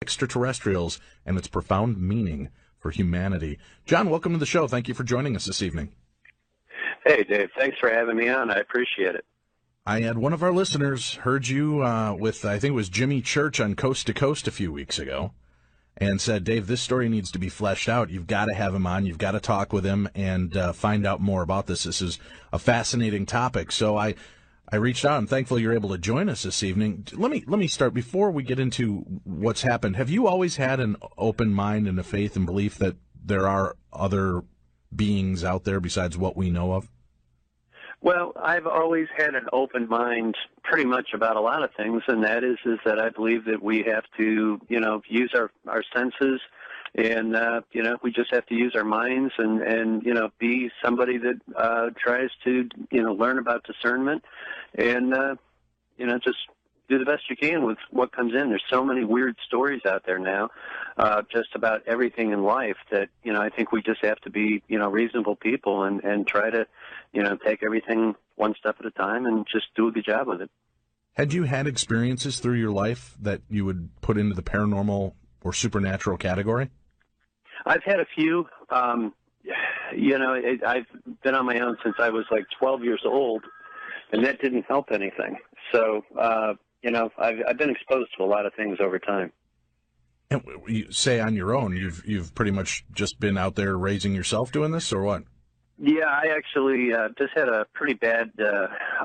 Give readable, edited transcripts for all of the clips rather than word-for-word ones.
extraterrestrials and its profound meaning for humanity. John, welcome to the show. Thank you for joining us this evening. Hey, Dave. Thanks for having me on. I appreciate it. I had one of our listeners heard you with, I think it was Jimmy Church on Coast to Coast a few weeks ago, and said, Dave, this story needs to be fleshed out. You've got to have him on. You've got to talk with him and find out more about this. This is a fascinating topic. So I reached out, and thankfully you're able to join us this evening. Let me start, before we get into what's happened. Have you always had an open mind and a faith and belief that there are other beings out there besides what we know of? Well, I've always had an open mind pretty much about a lot of things, and that is that I believe that we have to, use our senses, and, we just have to use our minds and be somebody that tries to, learn about discernment and, just do the best you can with what comes in. There's so many weird stories out there now, just about everything in life that, I think we just have to be, reasonable people and try to, take everything one step at a time and just do a good job with it. Had you had experiences through your life that you would put into the paranormal or supernatural category? I've had a few. I've been on my own since I was like 12 years old, and that didn't help anything. So, I've been exposed to a lot of things over time. And you say on your own, you've pretty much just been out there raising yourself doing this, or what? Yeah, I actually just had a pretty bad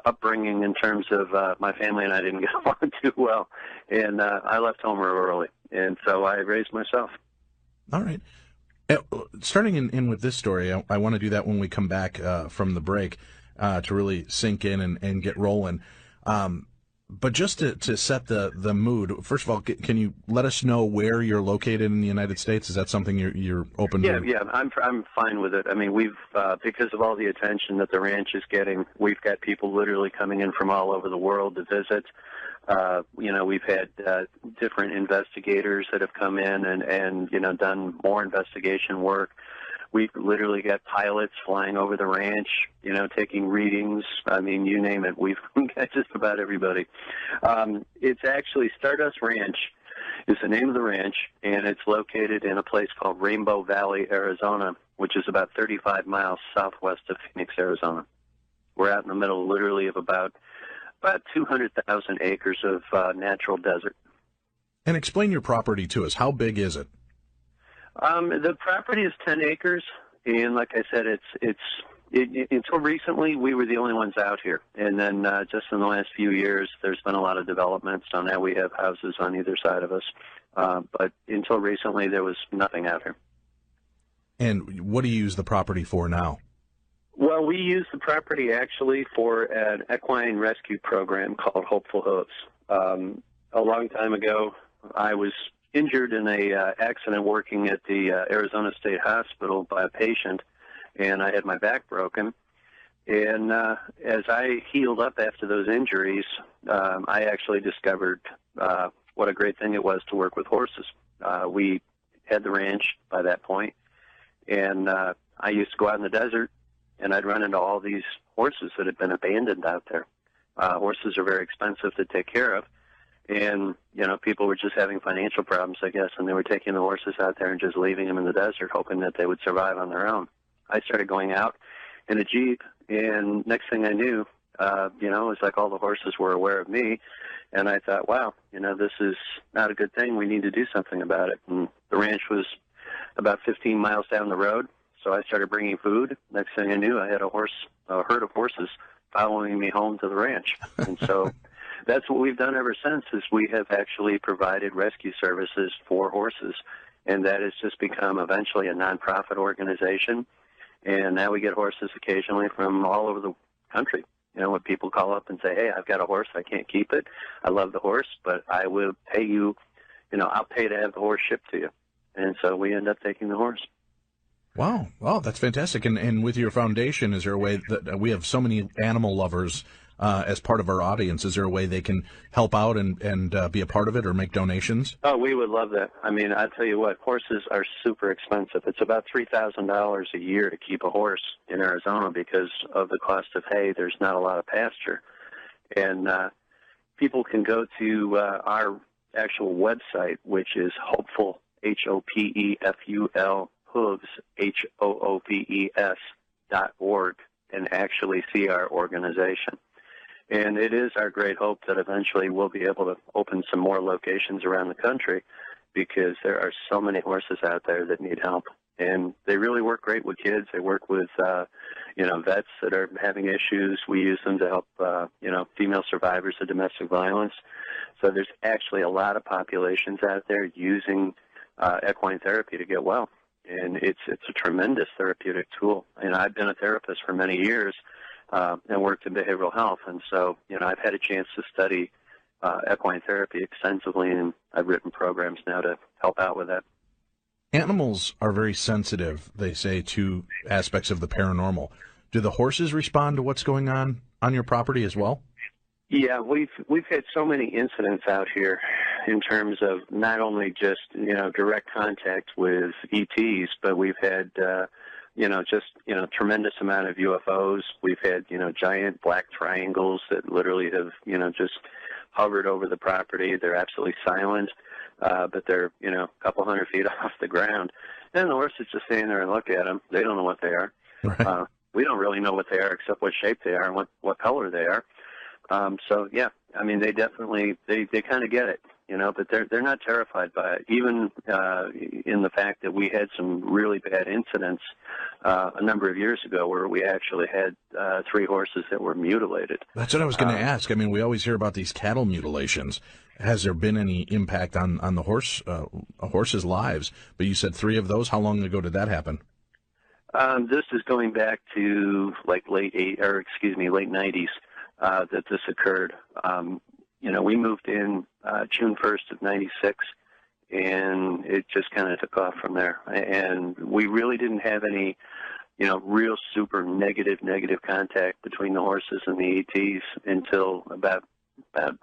upbringing in terms of my family and I didn't get along too well, and I left home real early, and so I raised myself. All right. Starting in with this story, I want to do that when we come back from the break to really sink in and get rolling. But just to set the mood, first of all, can you let us know where you're located in the United States? Is that something you're open to? Yeah, I'm fine with it. I mean, we've because of all the attention that the ranch is getting, we've got people literally coming in from all over the world to visit. We've had different investigators that have come in and done more investigation work. We've literally got pilots flying over the ranch, taking readings. I mean, you name it. We've got just about everybody. It's actually Stardust Ranch is the name of the ranch, and it's located in a place called Rainbow Valley, Arizona, which is about 35 miles southwest of Phoenix, Arizona. We're out in the middle, literally, of about 200,000 acres of natural desert. And explain your property to us. How big is it? The property is 10 acres, and like I said, until recently we were the only ones out here, and then just in the last few years there's been a lot of developments. So now we have houses on either side of us, but until recently there was nothing out here. And what do you use the property for now? Well, we use the property actually for an equine rescue program called Hopeful Hooves. A long time ago, I was injured in a accident working at the Arizona State Hospital by a patient, and I had my back broken. And as I healed up after those injuries, I actually discovered what a great thing it was to work with horses. We had the ranch by that point, and I used to go out in the desert, and I'd run into all these horses that had been abandoned out there. Horses are very expensive to take care of. And, people were just having financial problems, I guess, and they were taking the horses out there and just leaving them in the desert, hoping that they would survive on their own. I started going out in a Jeep, and next thing I knew, it was like all the horses were aware of me, and I thought, wow, this is not a good thing. We need to do something about it. And the ranch was about 15 miles down the road, so I started bringing food. Next thing I knew, I had a herd of horses following me home to the ranch. And so that's what we've done ever since, is we have actually provided rescue services for horses, and that has just become eventually a nonprofit organization. And now we get horses occasionally from all over the country. When people call up and say, hey, I've got a horse, I can't keep it. I love the horse, but I will pay you, I'll pay to have the horse shipped to you. And so we end up taking the horse. Wow. Oh, that's fantastic. And with your foundation, is there a way that we have so many animal lovers as part of our audience? Is there a way they can help out and be a part of it or make donations? Oh, we would love that. I mean, I tell you what, horses are super expensive. It's about $3,000 a year to keep a horse in Arizona because of the cost of hay. There's not a lot of pasture. And people can go to our actual website, which is hopeful, HOPEFUL, hooves, HOOVES.org, and actually see our organization. And it is our great hope that eventually we'll be able to open some more locations around the country, because there are so many horses out there that need help. And they really work great with kids. They work with, vets that are having issues. We use them to help, female survivors of domestic violence. So there's actually a lot of populations out there using equine therapy to get well. And it's a tremendous therapeutic tool. And I've been a therapist for many years and worked in behavioral health. And so, I've had a chance to study equine therapy extensively, and I've written programs now to help out with that. Animals are very sensitive, they say, to aspects of the paranormal. Do the horses respond to what's going on your property as well? Yeah, we've had so many incidents out here in terms of not only just direct contact with ETs, but we've had tremendous amount of UFOs. We've had giant black triangles that literally have just hovered over the property. They're absolutely silent, but they're a couple hundred feet off the ground, and the horse is just standing there and look at them. They don't know what they are. Right. We don't really know what they are except what shape they are and what color they are. They definitely they kind of get it, but they're not terrified by it. Even in the fact that we had some really bad incidents a number of years ago where we actually had 3 horses that were mutilated. That's what I was going to ask. We always hear about these cattle mutilations. Has there been any impact on the horses' lives? But you said 3 of those. How long ago did that happen? This is going back to late 90s that this occurred. We moved in June 1st of 96, and it just kind of took off from there. And we really didn't have any, real super negative contact between the horses and the ETs until about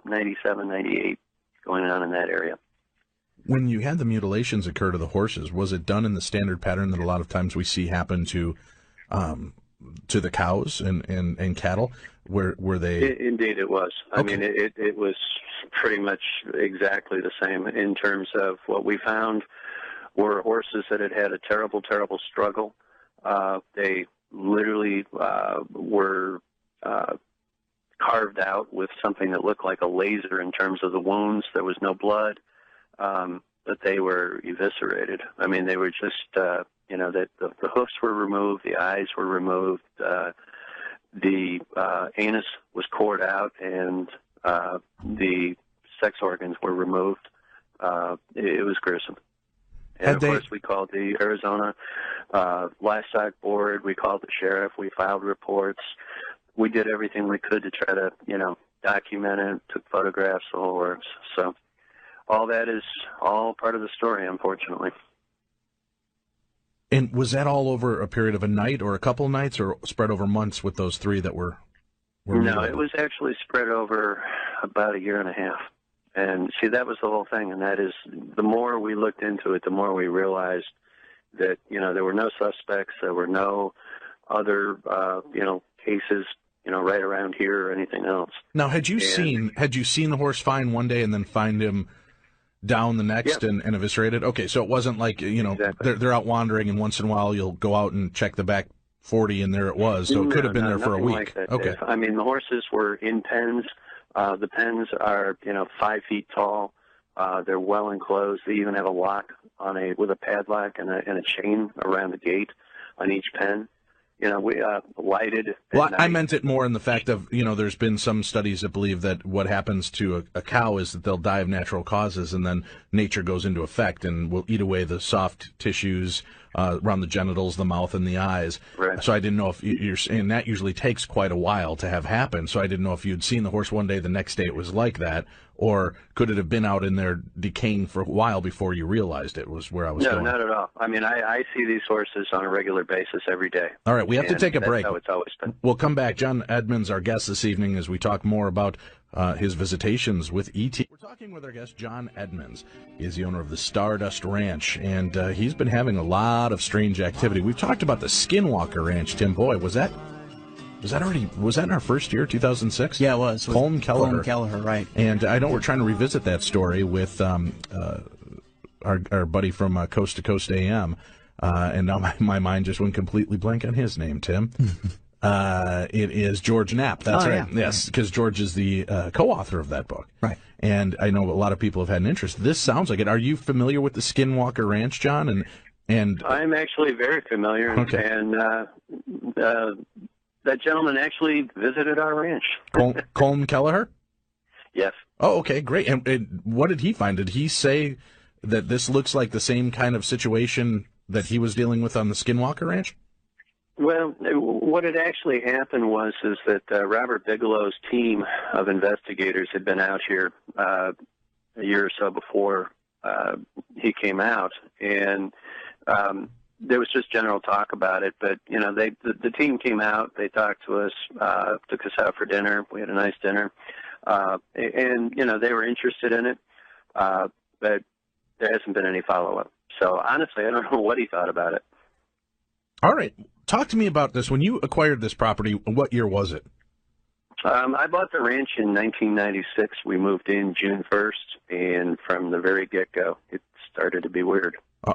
97, 98, going on in that area. When you had the mutilations occur to the horses, was it done in the standard pattern that a lot of times we see happen to the cows and cattle? Were they? Indeed, it was. Okay. It was pretty much exactly the same in terms of what we found were horses that had had a terrible, terrible struggle. They literally were carved out with something that looked like a laser in terms of the wounds. There was no blood, but they were eviscerated. They were just, the hoofs were removed, the eyes were removed, the anus was cored out, and the sex organs were removed. It was gruesome. And of course, we called the Arizona Livestock Board. We called the sheriff. We filed reports. We did everything we could to try to, document it, took photographs, the whole works. So all that is all part of the story, unfortunately. And was that all over a period of a night or a couple of nights, or spread over months with those 3 that were No, it was actually spread over about a year and a half. And see, that was the whole thing, and that is, the more we looked into it, the more we realized that, there were no suspects, there were no other, cases, right around here or anything else. Now, had you seen the horse fine one day and then find him down the next? Yep. and eviscerated? Okay, so it wasn't like, exactly. they're out wandering, and once in a while you'll go out and check the back 40 and there it was. So it could have been there for a week. Like that, okay. Dave. The horses were in pens. The pens are, 5 feet tall. They're well enclosed. They even have a lock with a padlock and a chain around the gate on each pen. We lighted. Well, I meant it more in the fact of, there's been some studies that believe that what happens to a cow is that they'll die of natural causes, and then nature goes into effect and will eat away the soft tissues around the genitals, the mouth, and the eyes. Right. So I didn't know if you're saying that usually takes quite a while to have happen. So I didn't know if you'd seen the horse one day, the next day it was like that, or could it have been out in there decaying for a while before you realized it, was where I was going. No, not at all. I see these horses on a regular basis every day. All right, we have to take a break. That's how it's always been. We'll come back. John Edmonds, our guest this evening, as we talk more about his visitations with E.T. We're talking with our guest, John Edmonds. He is the owner of the Stardust Ranch, and he's been having a lot of strange activity. We've talked about the Skinwalker Ranch, Tim. Boy, was that Was that in our first year, 2006? Yeah, it was. Colm Kelleher. Colm Kelleher, right. And I know we're trying to revisit that story with our buddy from Coast to Coast AM, and now my mind just went completely blank on his name, Tim. It is George Knapp. That's right. Yeah. Yes, because George is the co-author of that book. Right. And I know a lot of people have had an interest. This sounds like it. Are you familiar with the Skinwalker Ranch, John? And I'm actually very familiar. Okay. And that gentleman actually visited our ranch. Colm Kelleher? Yes. Oh, okay, great. And what did he find? Did he say that this looks like the same kind of situation that he was dealing with on the Skinwalker Ranch? Well, what had actually happened was that Robert Bigelow's team of investigators had been out here a year or so before he came out, and there was just general talk about it. But the team came out, they talked to us, took us out for dinner. We had a nice dinner, and they were interested in it, but there hasn't been any follow-up. So honestly, I don't know what he thought about it. All right. Talk to me about this. When you acquired this property, what year was it? I bought the ranch in 1996. We moved in June 1st, and from the very get-go, it started to be weird. All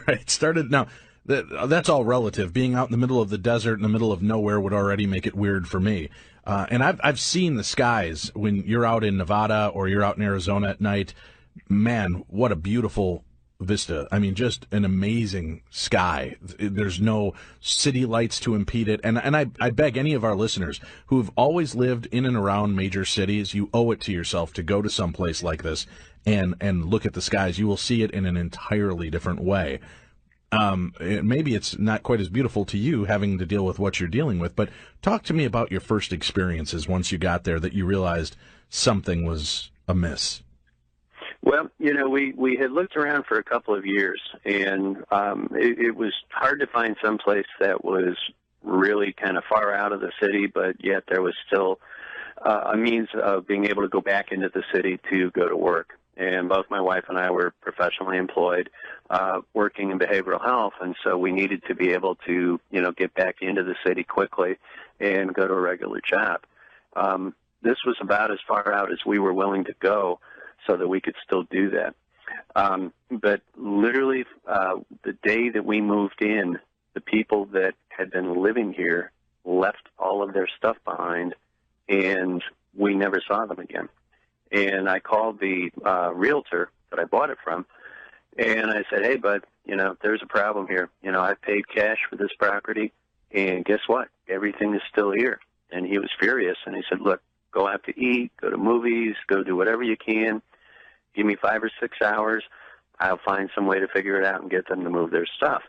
right. Now, that's all relative. Being out in the middle of the desert, in the middle of nowhere, would already make it weird for me. And I've seen the skies when you're out in Nevada or you're out in Arizona at night. Man, what a beautiful vista. I mean, just an amazing sky. There's no city lights to impede it. And I beg any of our listeners who have always lived in and around major cities, you owe it to yourself to go to some place like this and look at the skies. You will see it in an entirely different way. Maybe it's not quite as beautiful to you having to deal with what you're dealing with, but talk to me about your first experiences once you got there that you realized something was amiss. Well, we had looked around for a couple of years, and it was hard to find some place that was really kind of far out of the city, but yet there was still a means of being able to go back into the city to go to work. And both my wife and I were professionally employed, working in behavioral health, and so we needed to be able to, get back into the city quickly and go to a regular job. This was about as far out as we were willing to go, so that we could still do that. But literally, the day that we moved in, the people that had been living here left all of their stuff behind, and we never saw them again. And I called the realtor that I bought it from, and I said, hey, bud, there's a problem here. I paid cash for this property, and guess what? Everything is still here. And he was furious, and he said, look, go out to eat, go to movies, go do whatever you can. Give me 5 or 6 hours. I'll find some way to figure it out and get them to move their stuff.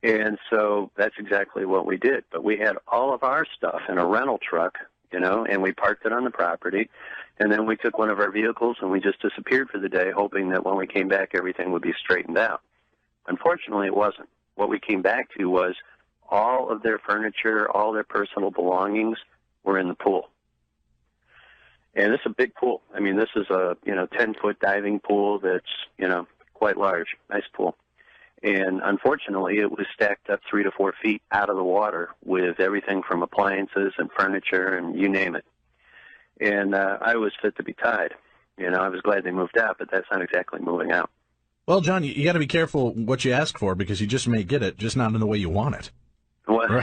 And so that's exactly what we did. But we had all of our stuff in a rental truck, and we parked it on the property. And then we took one of our vehicles and we just disappeared for the day, hoping that when we came back, everything would be straightened out. Unfortunately, it wasn't. What we came back to was all of their furniture, all their personal belongings were in the pool. And it's a big pool. I mean, this is a 10-foot diving pool that's quite large, nice pool. And unfortunately, it was stacked up 3 to 4 feet out of the water with everything from appliances and furniture and you name it. And I was fit to be tied. I was glad they moved out, but that's not exactly moving out. Well, John, you got to be careful what you ask for because you just may get it, just not in the way you want it. Well,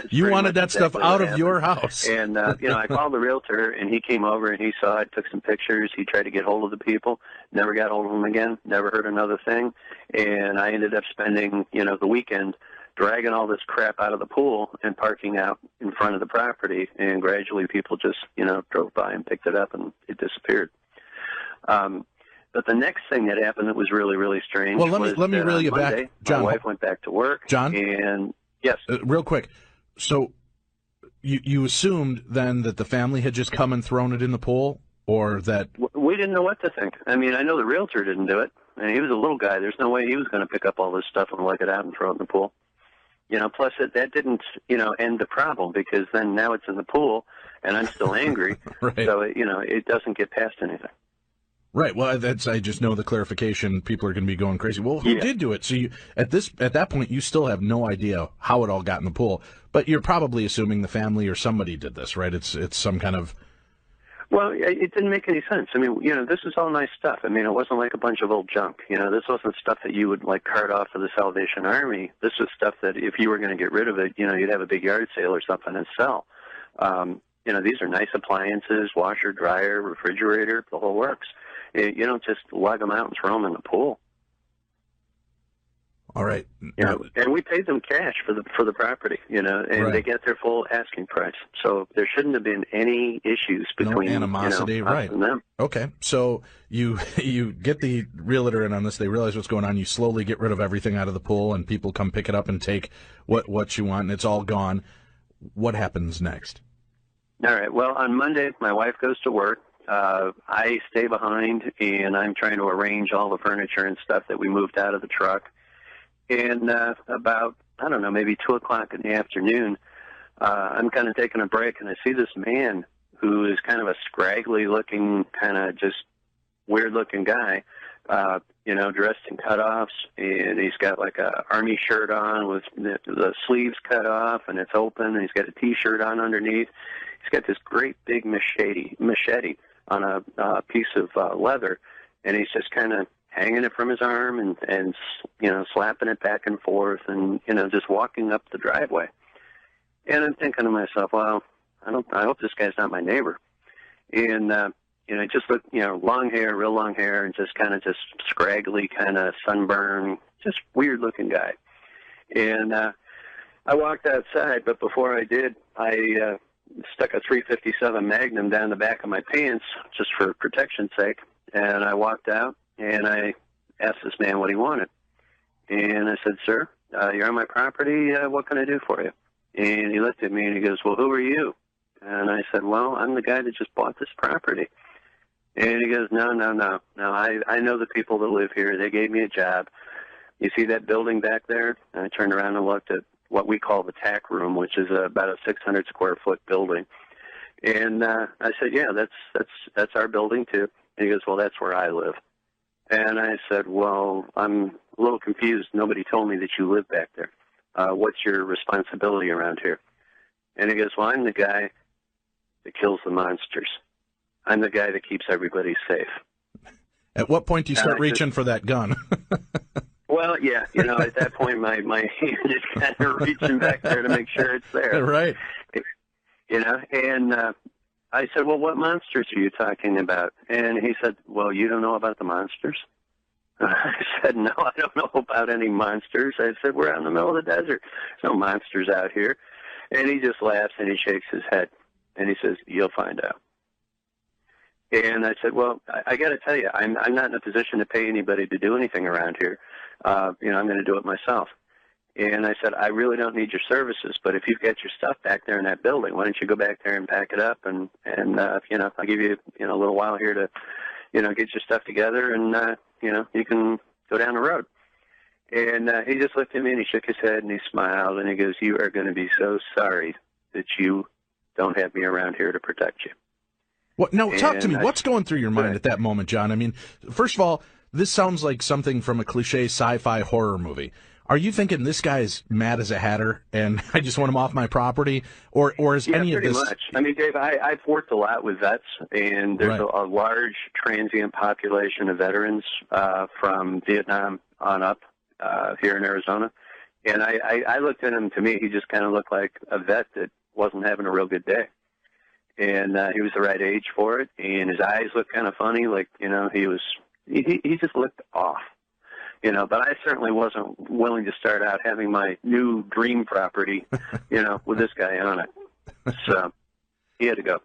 you wanted that stuff out of your house. And, I called the realtor, and he came over, and he saw it, took some pictures. He tried to get hold of the people, never got hold of them again, never heard another thing. And I ended up spending, the weekend dragging all this crap out of the pool and parking out in front of the property. And gradually people just, drove by and picked it up, and it disappeared. But the next thing that happened that was really, really strange was let me reel you Monday, back. John, my wife went back to work. John? And yes. Real quick. So you assumed then that the family had just come and thrown it in the pool, or that... We didn't know what to think. I mean, I know the realtor didn't do it. I mean, he was a little guy. There's no way he was going to pick up all this stuff and lug it out and throw it in the pool. Plus that didn't, end the problem, because then now it's in the pool and I'm still angry. Right. So, it doesn't get past anything. Right. Well, I just know the clarification. People are going to be going crazy. Well, who Yeah. did do it? So at that point, you still have no idea how it all got in the pool, but you're probably assuming the family or somebody did this, right? It's some kind of. Well, it didn't make any sense. I mean, this is all nice stuff. I mean, it wasn't like a bunch of old junk. This wasn't stuff that you would like cart off to the Salvation Army. This was stuff that if you were going to get rid of it, you'd have a big yard sale or something and sell. These are nice appliances, washer, dryer, refrigerator, the whole works. You don't just lug them out and throw them in the pool. All right. And we paid them cash for the property, and right. They get their full asking price. So there shouldn't have been any issues between no animosity, us right? and them. Okay, so you get the realtor in on this. They realize what's going on. You slowly get rid of everything out of the pool, and people come pick it up and take what you want, and it's all gone. What happens next? All right. Well, on Monday, my wife goes to work. I stay behind, and I'm trying to arrange all the furniture and stuff that we moved out of the truck. And about, I don't know, maybe 2 o'clock in the afternoon, I'm kind of taking a break, and I see this man who is kind of a scraggly-looking, kind of just weird-looking guy, dressed in cutoffs, and he's got like a army shirt on with the sleeves cut off, and it's open, and he's got a T-shirt on underneath. He's got this great big machete on a piece of leather, and he's just kind of hanging it from his arm and slapping it back and forth and, just walking up the driveway. And I'm thinking to myself, well, I hope this guy's not my neighbor. And, I just look, long hair, real long hair, and just kind of just scraggly, kind of sunburn, just weird looking guy. And, I walked outside, but before I did, I, stuck a .357 Magnum down the back of my pants just for protection's sake. And I walked out. And I asked this man what he wanted. And I said, sir, you're on my property. What can I do for you? And he looked at me and he goes, well, who are you? And I said, well, I'm the guy that just bought this property. And he goes, no. I know the people that live here. They gave me a job. You see that building back there? And I turned around and looked at what we call the tack room, which is about a 600 square foot building. And I said, yeah, that's our building too. And he goes, well, that's where I live. And I said, well, I'm a little confused. Nobody told me that you live back there. What's your responsibility around here? And he goes, well, I'm the guy that kills the monsters. I'm the guy that keeps everybody safe. At what point do you start reaching for that gun? Well, yeah, at that point, my hand is kind of reaching back there to make sure it's there. Right. And I said, well, what monsters are you talking about? And he said, well, you don't know about the monsters? I said, no, I don't know about any monsters. I said, we're out in the middle of the desert. There's no monsters out here. And he just laughs and he shakes his head. And he says, you'll find out. And I said, well, I got to tell you, I'm not in a position to pay anybody to do anything around here. I'm going to do it myself. And I said, I really don't need your services, but if you've got your stuff back there in that building, why don't you go back there and pack it up? And I'll give you, a little while here to, get your stuff together and, you can go down the road. And he just looked at me and he shook his head and he smiled and he goes, you are going to be so sorry that you don't have me around here to protect you. What? No, talk to me. What's going through your mind at that moment, John? I mean, first of all, this sounds like something from a cliche sci-fi horror movie. Are you thinking this guy's mad as a hatter and I just want him off my property? Or is any of this... pretty much. I mean, Dave, I've worked a lot with vets, and there's right. a large transient population of veterans from Vietnam on up here in Arizona. And I looked at him, to me, he just kind of looked like a vet that wasn't having a real good day. And he was the right age for it, and his eyes looked kind of funny, like, he just looked off. But I certainly wasn't willing to start out having my new dream property, with this guy on it. So he had to go.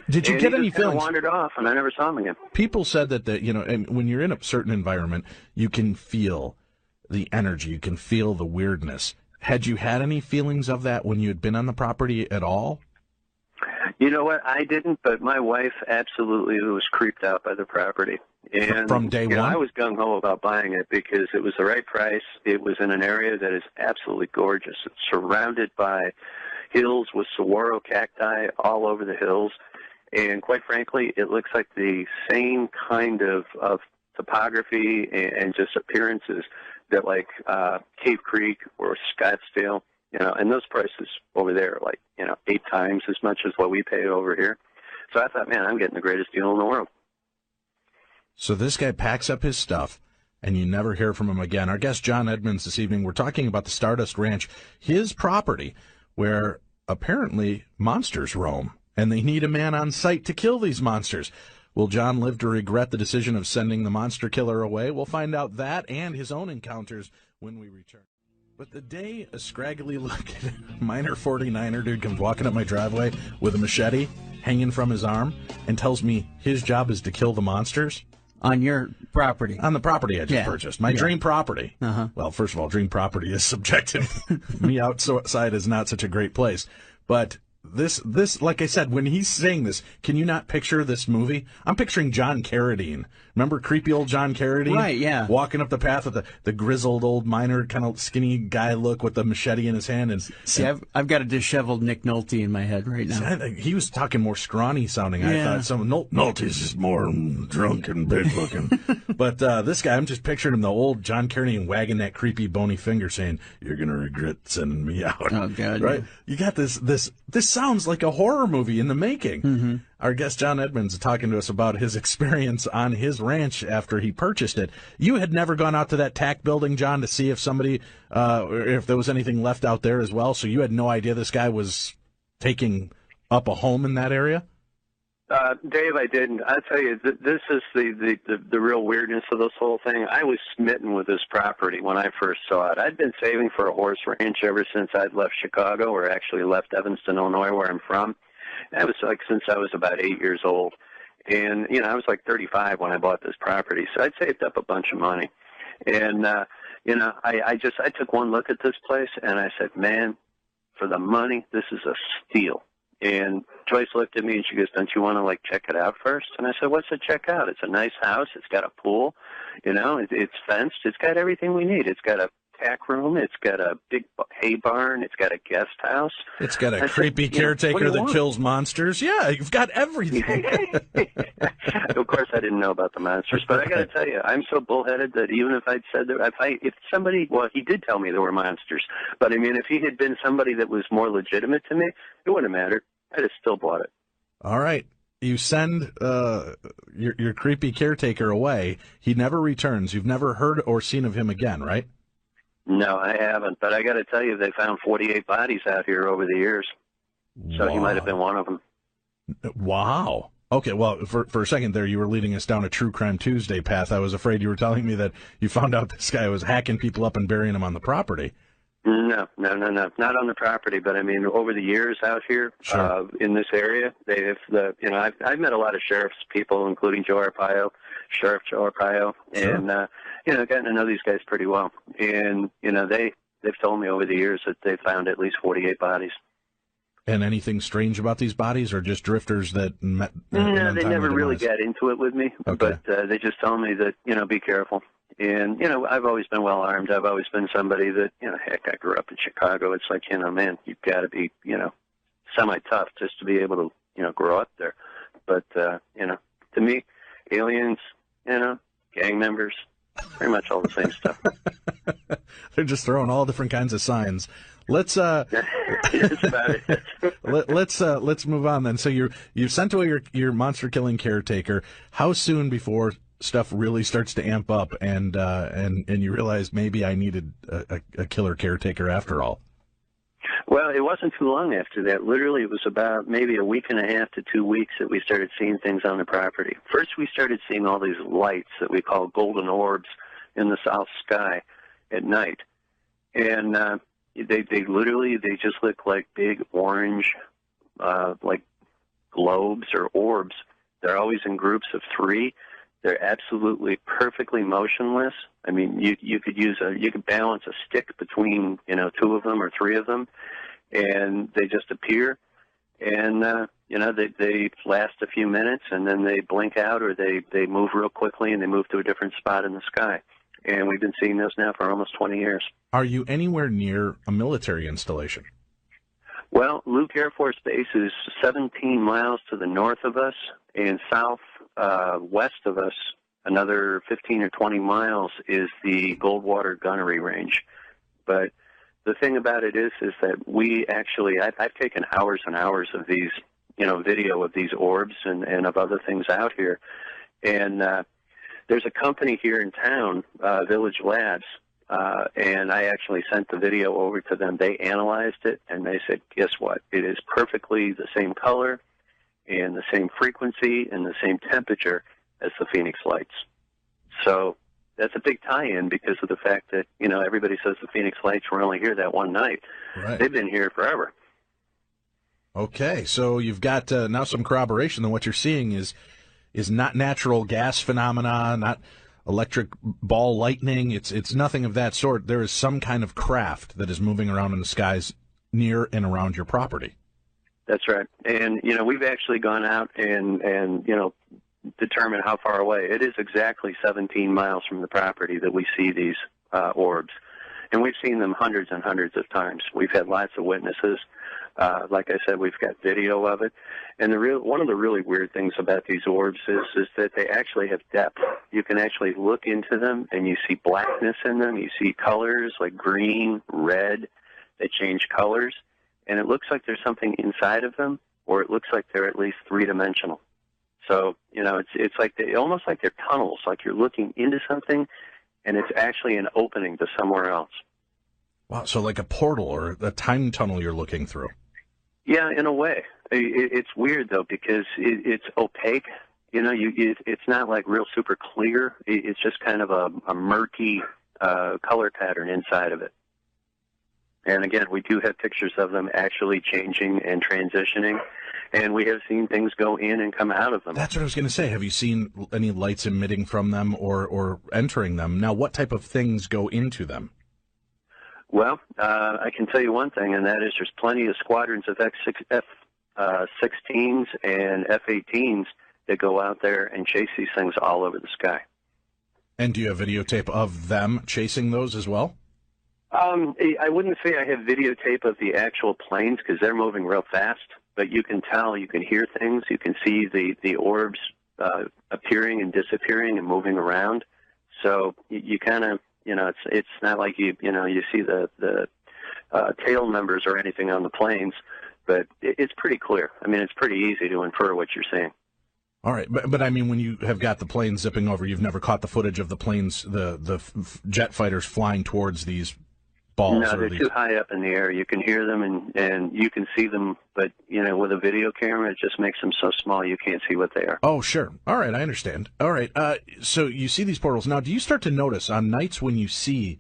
Did you get any feelings? He wandered off, and I never saw him again. People said that and when you're in a certain environment, you can feel the energy, you can feel the weirdness. Had you had any feelings of that when you had been on the property at all? You know what? I didn't, but my wife absolutely was creeped out by the property. And from day one? I was gung-ho about buying it because it was the right price. It was in an area that is absolutely gorgeous. It's surrounded by hills with saguaro cacti all over the hills. And quite frankly, it looks like the same kind of topography and just appearances that like Cave Creek or Scottsdale, and those prices over there are like, 8 times as much as what we pay over here. So I thought, man, I'm getting the greatest deal in the world. So this guy packs up his stuff, and you never hear from him again. Our guest, John Edmonds, this evening, we're talking about the Stardust Ranch, his property, where apparently monsters roam, and they need a man on site to kill these monsters. Will John live to regret the decision of sending the monster killer away? We'll find out that and his own encounters when we return. But the day a scraggly-looking minor 49er dude comes walking up my driveway with a machete hanging from his arm and tells me his job is to kill the monsters... On your property. On the property I just purchased. My dream property. Uh-huh. Well, first of all, dream property is subjective. Me outside is not such a great place. But this, like I said, when he's saying this, can you not picture this movie? I'm picturing John Carradine. Remember creepy old John Carradine? Right, yeah. Walking up the path with the grizzled old miner, kind of skinny guy look with the machete in his hand. See, I've got a disheveled Nick Nolte in my head right now. He was talking more scrawny sounding. Yeah. I thought Nolte's is more drunk and big looking. But this guy, I'm just picturing him, the old John Carradine wagging that creepy bony finger saying, "You're going to regret sending me out." Oh, God. Right? Yeah. You got this sounds like a horror movie in the making. Mm-hmm. Our guest, John Edmonds, is talking to us about his experience on his ranch after he purchased it. You had never gone out to that tack building, John, to see if somebody, if there was anything left out there as well, so you had no idea this guy was taking up a home in that area? Dave, I didn't. I'll tell you, this is the real weirdness of this whole thing. I was smitten with this property when I first saw it. I'd been saving for a horse ranch ever since I'd left Chicago, or actually left Evanston, Illinois, where I'm from. That was like since I was about 8 years old. And, I was like 35 when I bought this property, so I'd saved up a bunch of money. And, I took one look at this place, and I said, man, for the money, this is a steal. And Joyce looked at me, and she goes, don't you want to, check it out first? And I said, what's it check out? It's a nice house. It's got a pool. It's fenced. It's got everything we need. It's got a tack room. It's got a big hay barn. It's got a guest house. It's got a creepy caretaker that kills monsters. Yeah, you've got everything. Of course, I didn't know about the monsters, but I got to tell you, I'm so bullheaded that even if I'd said that, if somebody, well, he did tell me there were monsters, but I mean, if he had been somebody that was more legitimate to me, it wouldn't have mattered. I'd have still bought it. All right. You send your creepy caretaker away. He never returns. You've never heard or seen of him again, right? No, I haven't. But I got to tell you, they found 48 bodies out here over the years. So he might have been one of them. Wow. Okay, well, for a second there, you were leading us down a True Crime Tuesday path. I was afraid you were telling me that you found out this guy was hacking people up and burying them on the property. No. Not on the property, but I mean, over the years out here, sure. In this area, I've met a lot of sheriff's people, including Sheriff Joe Arpaio, sure. and, gotten to know these guys pretty well. And, they've told me over the years that they found at least 48 bodies. And anything strange about these bodies, or just drifters that met? No, they never really got into it with me, okay. But they just told me that, be careful. And, I've always been well armed. I've always been somebody that, heck, I grew up in Chicago. It's like, man, you've got to be, semi-tough just to be able to, grow up there. But, to me, aliens, gang members, pretty much all the same stuff. They're just throwing all different kinds of signs. Let's That's about it. let's move on then. So you've sent away your monster killing caretaker. How soon before stuff really starts to amp up and you realize maybe I needed a killer caretaker after all? Well, it wasn't too long after that. Literally, it was about maybe a week and a half to 2 weeks that we started seeing things on the property. First, we started seeing all these lights that we call golden orbs in the south sky at night. And they just look like big orange, like globes or orbs. They're always in groups of 3. They're absolutely perfectly motionless. I mean, you could balance a stick between 2 of them or 3 of them, and they just appear, and they last a few minutes, and then they blink out, or they move real quickly, and they move to a different spot in the sky. And we've been seeing those now for almost 20 years. Are you anywhere near a military installation? Well, Luke Air Force Base is 17 miles to the north of us, and west of us, another 15 or 20 miles, is the Goldwater Gunnery Range. But the thing about it is that we actually, I've taken hours and hours of these, video of these orbs and of other things out here. And there's a company here in town, Village Labs, and I actually sent the video over to them. They analyzed it, and they said, guess what? It is perfectly the same color and the same frequency and the same temperature as the Phoenix Lights. So that's a big tie-in because of the fact that, everybody says the Phoenix Lights were only here that one night. Right. They've been here forever. Okay, so you've got now some corroboration that what you're seeing is not natural gas phenomena, not electric ball lightning. It's nothing of that sort. There is some kind of craft that is moving around in the skies near and around your property. That's right. And, we've actually gone out and determined how far away. It is exactly 17 miles from the property that we see these orbs. And we've seen them hundreds and hundreds of times. We've had lots of witnesses. Like I said, we've got video of it. And one of the really weird things about these orbs is that they actually have depth. You can actually look into them, and you see blackness in them. You see colors like green, red. They change colors. And it looks like there's something inside of them, or it looks like they're at least three-dimensional. So, it's like almost like they're tunnels, like you're looking into something, and it's actually an opening to somewhere else. Wow, so like a portal or a time tunnel you're looking through. Yeah, in a way. It's weird, though, because it's opaque. It's not like real super clear. It's just kind of a murky color pattern inside of it. And again, we do have pictures of them actually changing and transitioning, and we have seen things go in and come out of them. That's what I was going to say. Have you seen any lights emitting from them or entering them? Now, what type of things go into them? Well, I can tell you one thing, and that is there's plenty of squadrons of F-16s and F-18s that go out there and chase these things all over the sky. And do you have videotape of them chasing those as well? I wouldn't say I have videotape of the actual planes because they're moving real fast, but you can tell, you can hear things, you can see the orbs appearing and disappearing and moving around. So you kind of, it's not like you see the tail numbers or anything on the planes, but it's pretty clear. I mean, it's pretty easy to infer what you're seeing. All right, but I mean, when you have got the planes zipping over, you've never caught the footage of the planes, the jet fighters flying towards these balls? No, they're too high up in the air. You can hear them and you can see them, but, with a video camera, it just makes them so small you can't see what they are. Oh, sure. All right, I understand. All right, so you see these portals. Now, do you start to notice on nights when you see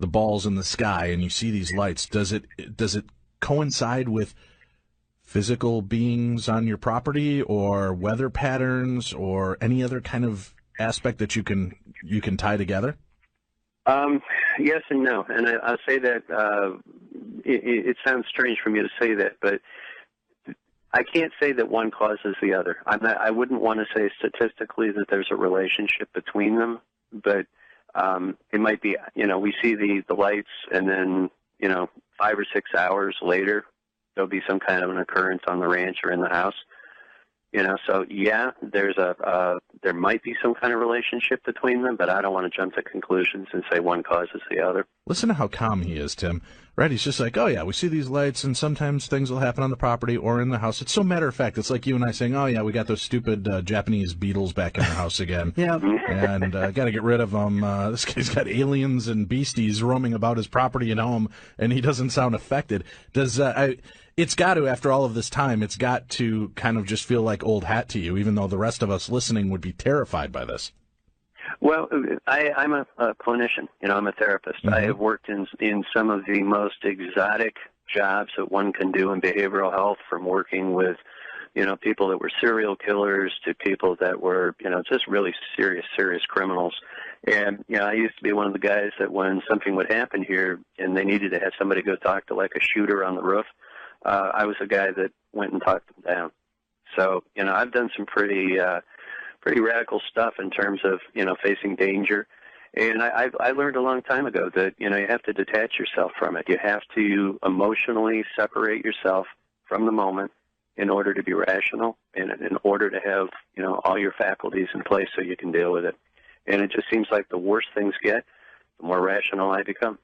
the balls in the sky and you see these lights, does it coincide with physical beings on your property or weather patterns or any other kind of aspect that you can tie together? Yes and no, and I'll say that it sounds strange for me to say that, but I can't say that one causes the other. I wouldn't want to say statistically that there's a relationship between them, but it might be. We see the lights, and then 5 or 6 hours later, there'll be some kind of an occurrence on the ranch or in the house. So yeah, there might be some kind of relationship between them, but I don't want to jump to conclusions and say one causes the other. Listen to how calm he is, Tim. Right? He's just like, oh yeah, we see these lights, and sometimes things will happen on the property or in the house. It's so matter of fact. It's like you and I saying, oh yeah, we got those stupid Japanese beetles back in the house again. Yeah. And got to get rid of them. This guy's got aliens and beasties roaming about his property and home, and he doesn't sound affected. It's got to, after all of this time, it's got to kind of just feel like old hat to you, even though the rest of us listening would be terrified by this. Well, I'm a clinician. I'm a therapist. Mm-hmm. I have worked in some of the most exotic jobs that one can do in behavioral health, from working with, people that were serial killers to people that were, just really serious criminals. And, I used to be one of the guys that when something would happen here and they needed to have somebody go talk to like a shooter on the roof, I was the guy that went and talked them down. So, I've done some pretty radical stuff in terms of, facing danger. And I learned a long time ago that, you have to detach yourself from it. You have to emotionally separate yourself from the moment in order to be rational and in order to have, all your faculties in place so you can deal with it. And it just seems like the worse things get, the more rational I become.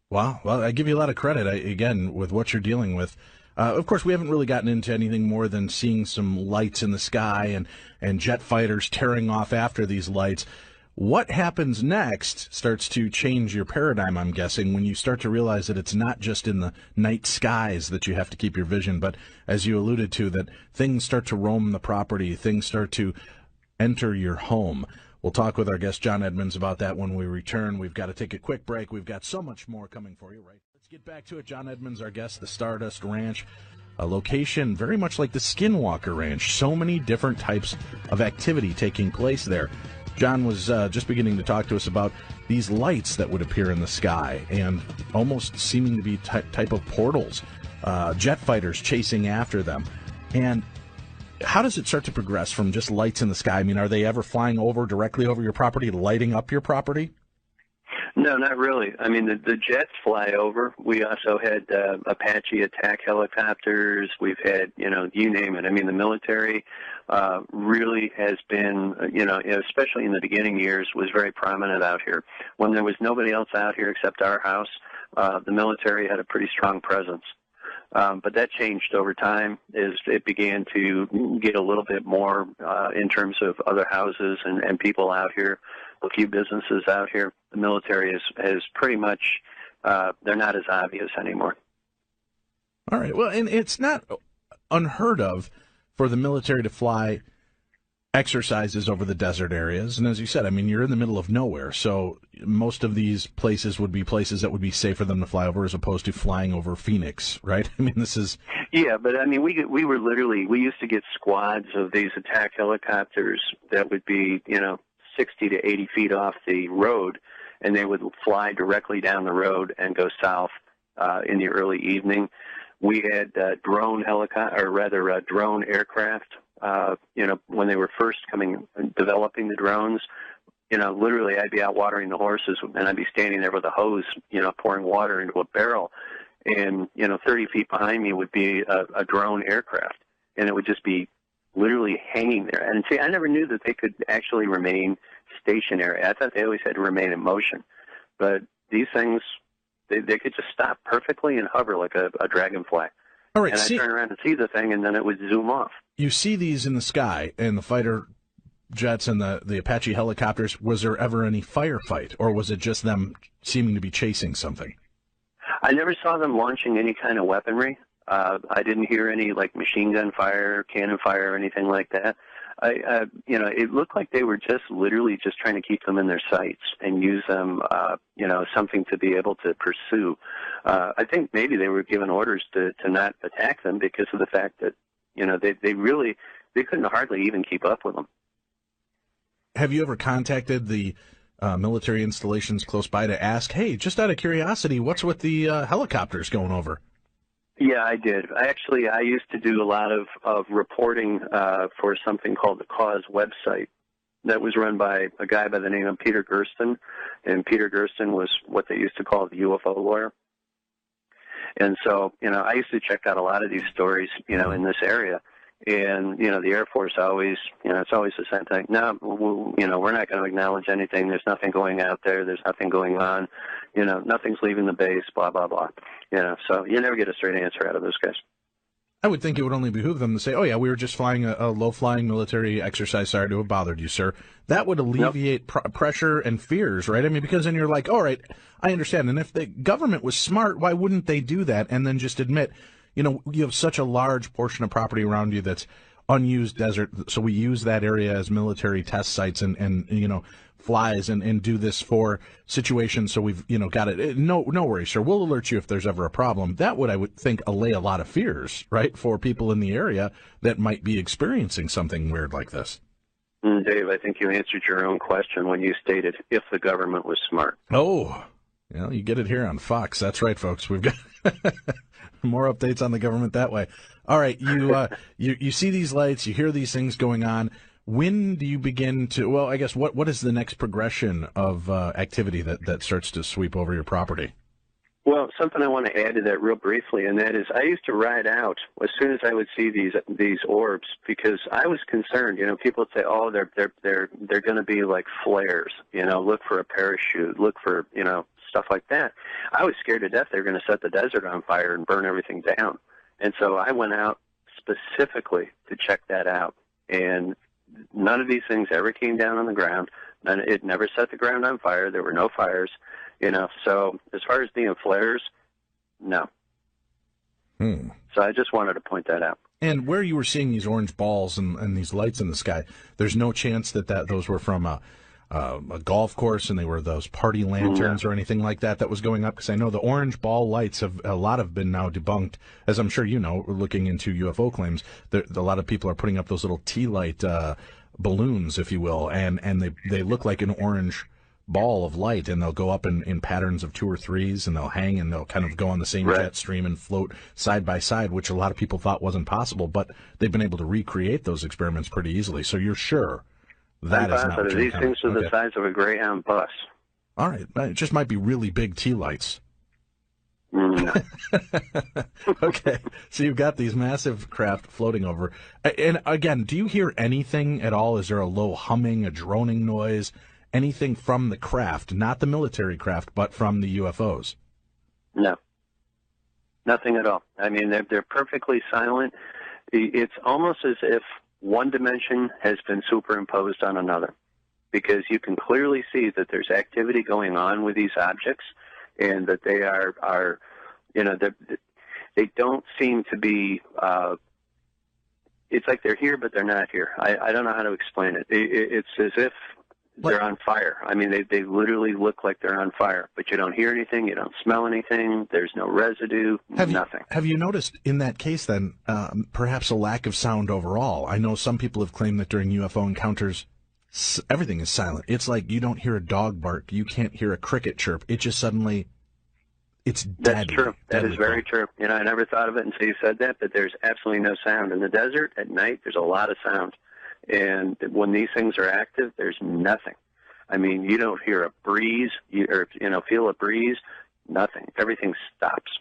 Wow. Well, I give you a lot of credit, again, with what you're dealing with. Of course, we haven't really gotten into anything more than seeing some lights in the sky and jet fighters tearing off after these lights. What happens next starts to change your paradigm, I'm guessing, when you start to realize that it's not just in the night skies that you have to keep your vision, but as you alluded to, that things start to roam the property, things start to enter your home. We'll talk with our guest John Edmonds about that when we return. We've got to take a quick break. We've got so much more coming for you, right? Let's get back to it. John Edmonds, our guest, the Stardust Ranch, a location very much like the Skinwalker Ranch. So many different types of activity taking place there. John was just beginning to talk to us about these lights that would appear in the sky and almost seeming to be type of portals, jet fighters chasing after them. And how does it start to progress from just lights in the sky? I mean, are they ever flying directly over your property, lighting up your property? No, not really. I mean, the jets fly over. We also had Apache attack helicopters. We've had, you name it. I mean, the military really has been, especially in the beginning years, was very prominent out here. When there was nobody else out here except our house, the military had a pretty strong presence. But that changed over time as it began to get a little bit more in terms of other houses and people out here, a few businesses out here. The military has pretty much, they're not as obvious anymore. All right. Well, and it's not unheard of for the military to fly exercises over the desert areas. And as you said, I mean, you're in the middle of nowhere. So most of these places would be places that would be safe for them to fly over as opposed to flying over Phoenix, right? I mean, this is... Yeah, but I mean, we used to get squads of these attack helicopters that would be, 60 to 80 feet off the road, and they would fly directly down the road and go south in the early evening. We had drone aircraft. When they were first developing the drones, literally I'd be out watering the horses and I'd be standing there with a hose, pouring water into a barrel. And, 30 feet behind me would be a drone aircraft, and it would just be literally hanging there. And see, I never knew that they could actually remain stationary. I thought they always had to remain in motion. But these things, they could just stop perfectly and hover like a dragonfly. All right, and I'd turn around and see the thing, and then it would zoom off. You see these in the sky, and the fighter jets and the Apache helicopters. Was there ever any firefight, or was it just them seeming to be chasing something? I never saw them launching any kind of weaponry. I didn't hear any machine gun fire, cannon fire, or anything like that. It looked like they were just literally just trying to keep them in their sights and use them, something to be able to pursue. I think maybe they were given orders to not attack them because of the fact that, they couldn't hardly even keep up with them. Have you ever contacted the military installations close by to ask, hey, just out of curiosity, what's with the helicopters going over? Yeah, I did. I used to do a lot of reporting for something called the Cause website that was run by a guy by the name of Peter Gersten. And Peter Gersten was what they used to call the UFO lawyer. And so, I used to check out a lot of these stories, in this area. And, the Air Force always, it's always the same thing. No, we're not going to acknowledge anything. There's nothing going out there. There's nothing going on. Nothing's leaving the base, blah, blah, blah. So you never get a straight answer out of those guys. I would think it would only behoove them to say, oh, yeah, we were just flying a low-flying military exercise. Sorry to have bothered you, sir. That would alleviate pressure and fears, right? I mean, because then you're like, all right, I understand. And if the government was smart, why wouldn't they do that and then just admit, you have such a large portion of property around you that's unused desert, so we use that area as military test sites and flies and do this for situations, so we've, got it. No worries, sir. We'll alert you if there's ever a problem. That would, I would think, allay a lot of fears, right, for people in the area that might be experiencing something weird like this. Dave, I think you answered your own question when you stated if the government was smart. Oh, you get it here on Fox. That's right, folks. We've got more updates on the government that way. All right, you see these lights, you hear these things going on. When do you begin to, well, I guess, what is the next progression of activity that starts to sweep over your property? Well, something I want to add to that real briefly, and that is I used to ride out as soon as I would see these orbs because I was concerned. People would say, "Oh, they're going to be like flares." Look for a parachute, look for stuff like that. I was scared to death they were going to set the desert on fire and burn everything down, and so I went out specifically to check that out. And none of these things ever came down on the ground. It never set the ground on fire. There were no fires. So as far as being flares, no. So I just wanted to point that out. And where you were seeing these orange balls and these lights in the sky, there's no chance that those were from a golf course and they were those party lanterns or anything like that was going up? Because I know the orange ball lights have been now debunked, as I'm sure you know, looking into UFO claims. A lot of people are putting up those little tea light balloons, if you will, and they look like an orange ball of light, and they'll go up in patterns of 2 or 3s, and they'll hang, and they'll kind of go on the same jet stream and float side by side, which a lot of people thought wasn't possible, but they've been able to recreate those experiments pretty easily. So you're sure that is not these things are the size of a Greyhound bus. All right. It just might be really big tea lights. No. Okay. So you've got these massive craft floating over. And again, do you hear anything at all? Is there a low humming, a droning noise? Anything from the craft, not the military craft, but from the UFOs? No, nothing at all. I mean, they're perfectly silent. It's almost as if one dimension has been superimposed on another, because you can clearly see that there's activity going on with these objects, and that they are they don't seem to be. It's like they're here, but they're not here. I don't know how to explain it. It's as if they're on fire. I mean, they literally look like they're on fire, but you don't hear anything, you don't smell anything, there's no residue, nothing. Have you noticed in that case then, perhaps a lack of sound overall? I know some people have claimed that during UFO encounters, everything is silent. It's like you don't hear a dog bark, you can't hear a cricket chirp. It just suddenly, it's dead. That's true. That is very true. I never thought of it until you said that, but there's absolutely no sound. In the desert, at night, there's a lot of sound. And when these things are active, there's nothing. I mean, you don't hear a breeze, or feel a breeze, nothing. Everything stops.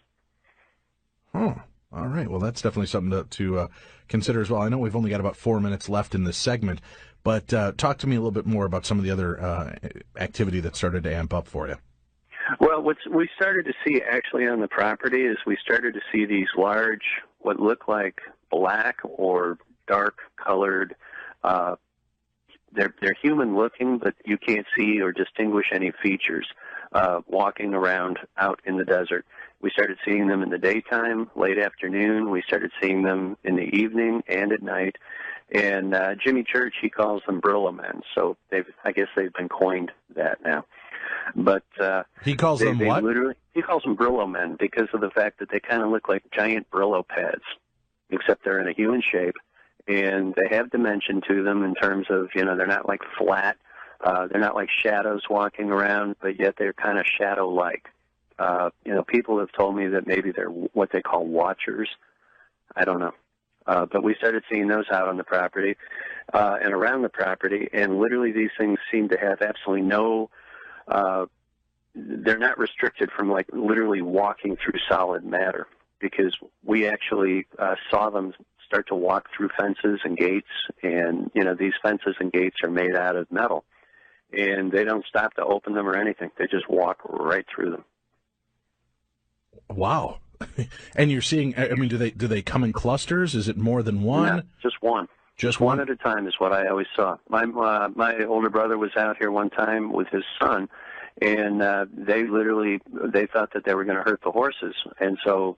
Oh, all right. Well, that's definitely something to consider as well. I know we've only got about 4 minutes left in this segment, but talk to me a little bit more about some of the other activity that started to amp up for you. Well, what we started to see actually on the property is we started to see these large, what look like black or dark-colored. They're human-looking, but you can't see or distinguish any features walking around out in the desert. We started seeing them in the daytime, late afternoon. We started seeing them in the evening and at night. And Jimmy Church, he calls them Brillo men. So I guess they've been coined that now. But he calls them what? He calls them Brillo men because of the fact that they kind of look like giant Brillo pads, except they're in a human shape. And they have dimension to them in terms of, they're not like flat. They're not like shadows walking around, but yet they're kind of shadow-like. People have told me that maybe they're what they call watchers. I don't know. But we started seeing those out on the property and around the property, and literally these things seem to have absolutely no, they're not restricted from like literally walking through solid matter, because we actually saw them start to walk through fences and gates, and these fences and gates are made out of metal, and they don't stop to open them or anything. They just walk right through them. Wow. And you're seeing, I mean, do they come in clusters? Is it more than one? No, just one. Just one at a time is what I always saw. My older brother was out here one time with his son, and they thought that they were going to hurt the horses. And so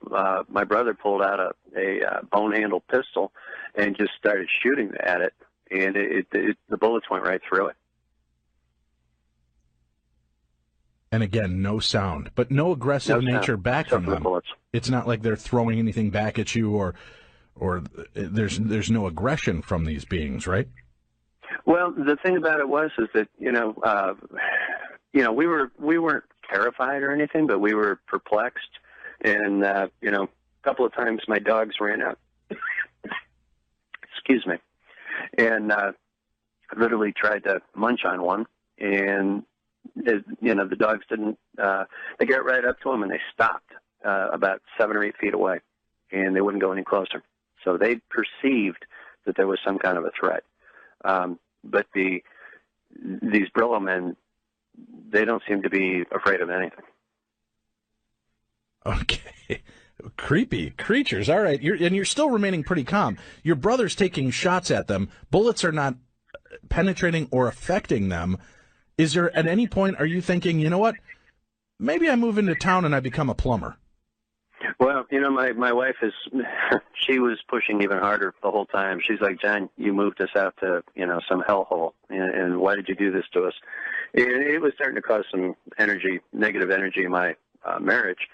my brother pulled out a bone-handled pistol and just started shooting at it, and the bullets went right through it. And again, no sound, but no aggressive nature back from them. Bullets. It's not like they're throwing anything back at you, or there's no aggression from these beings, right? Well, the thing about it is that we weren't terrified or anything, but we were perplexed, and a couple of times my dogs ran out. Excuse me, and literally tried to munch on one, and the dogs didn't. They got right up to him and they stopped about 7 or 8 feet away, and they wouldn't go any closer. So they perceived that there was some kind of a threat. But these Brillo men, they don't seem to be afraid of anything. Okay. Creepy creatures. All right. You're still remaining pretty calm. Your brother's taking shots at them. Bullets are not penetrating or affecting them. Is there, at any point, are you thinking, you know what, maybe I move into town and I become a plumber? Well, my wife she was pushing even harder the whole time. She's like, John, you moved us out to, some hellhole, and why did you do this to us? And it was starting to cause some negative energy in my marriage.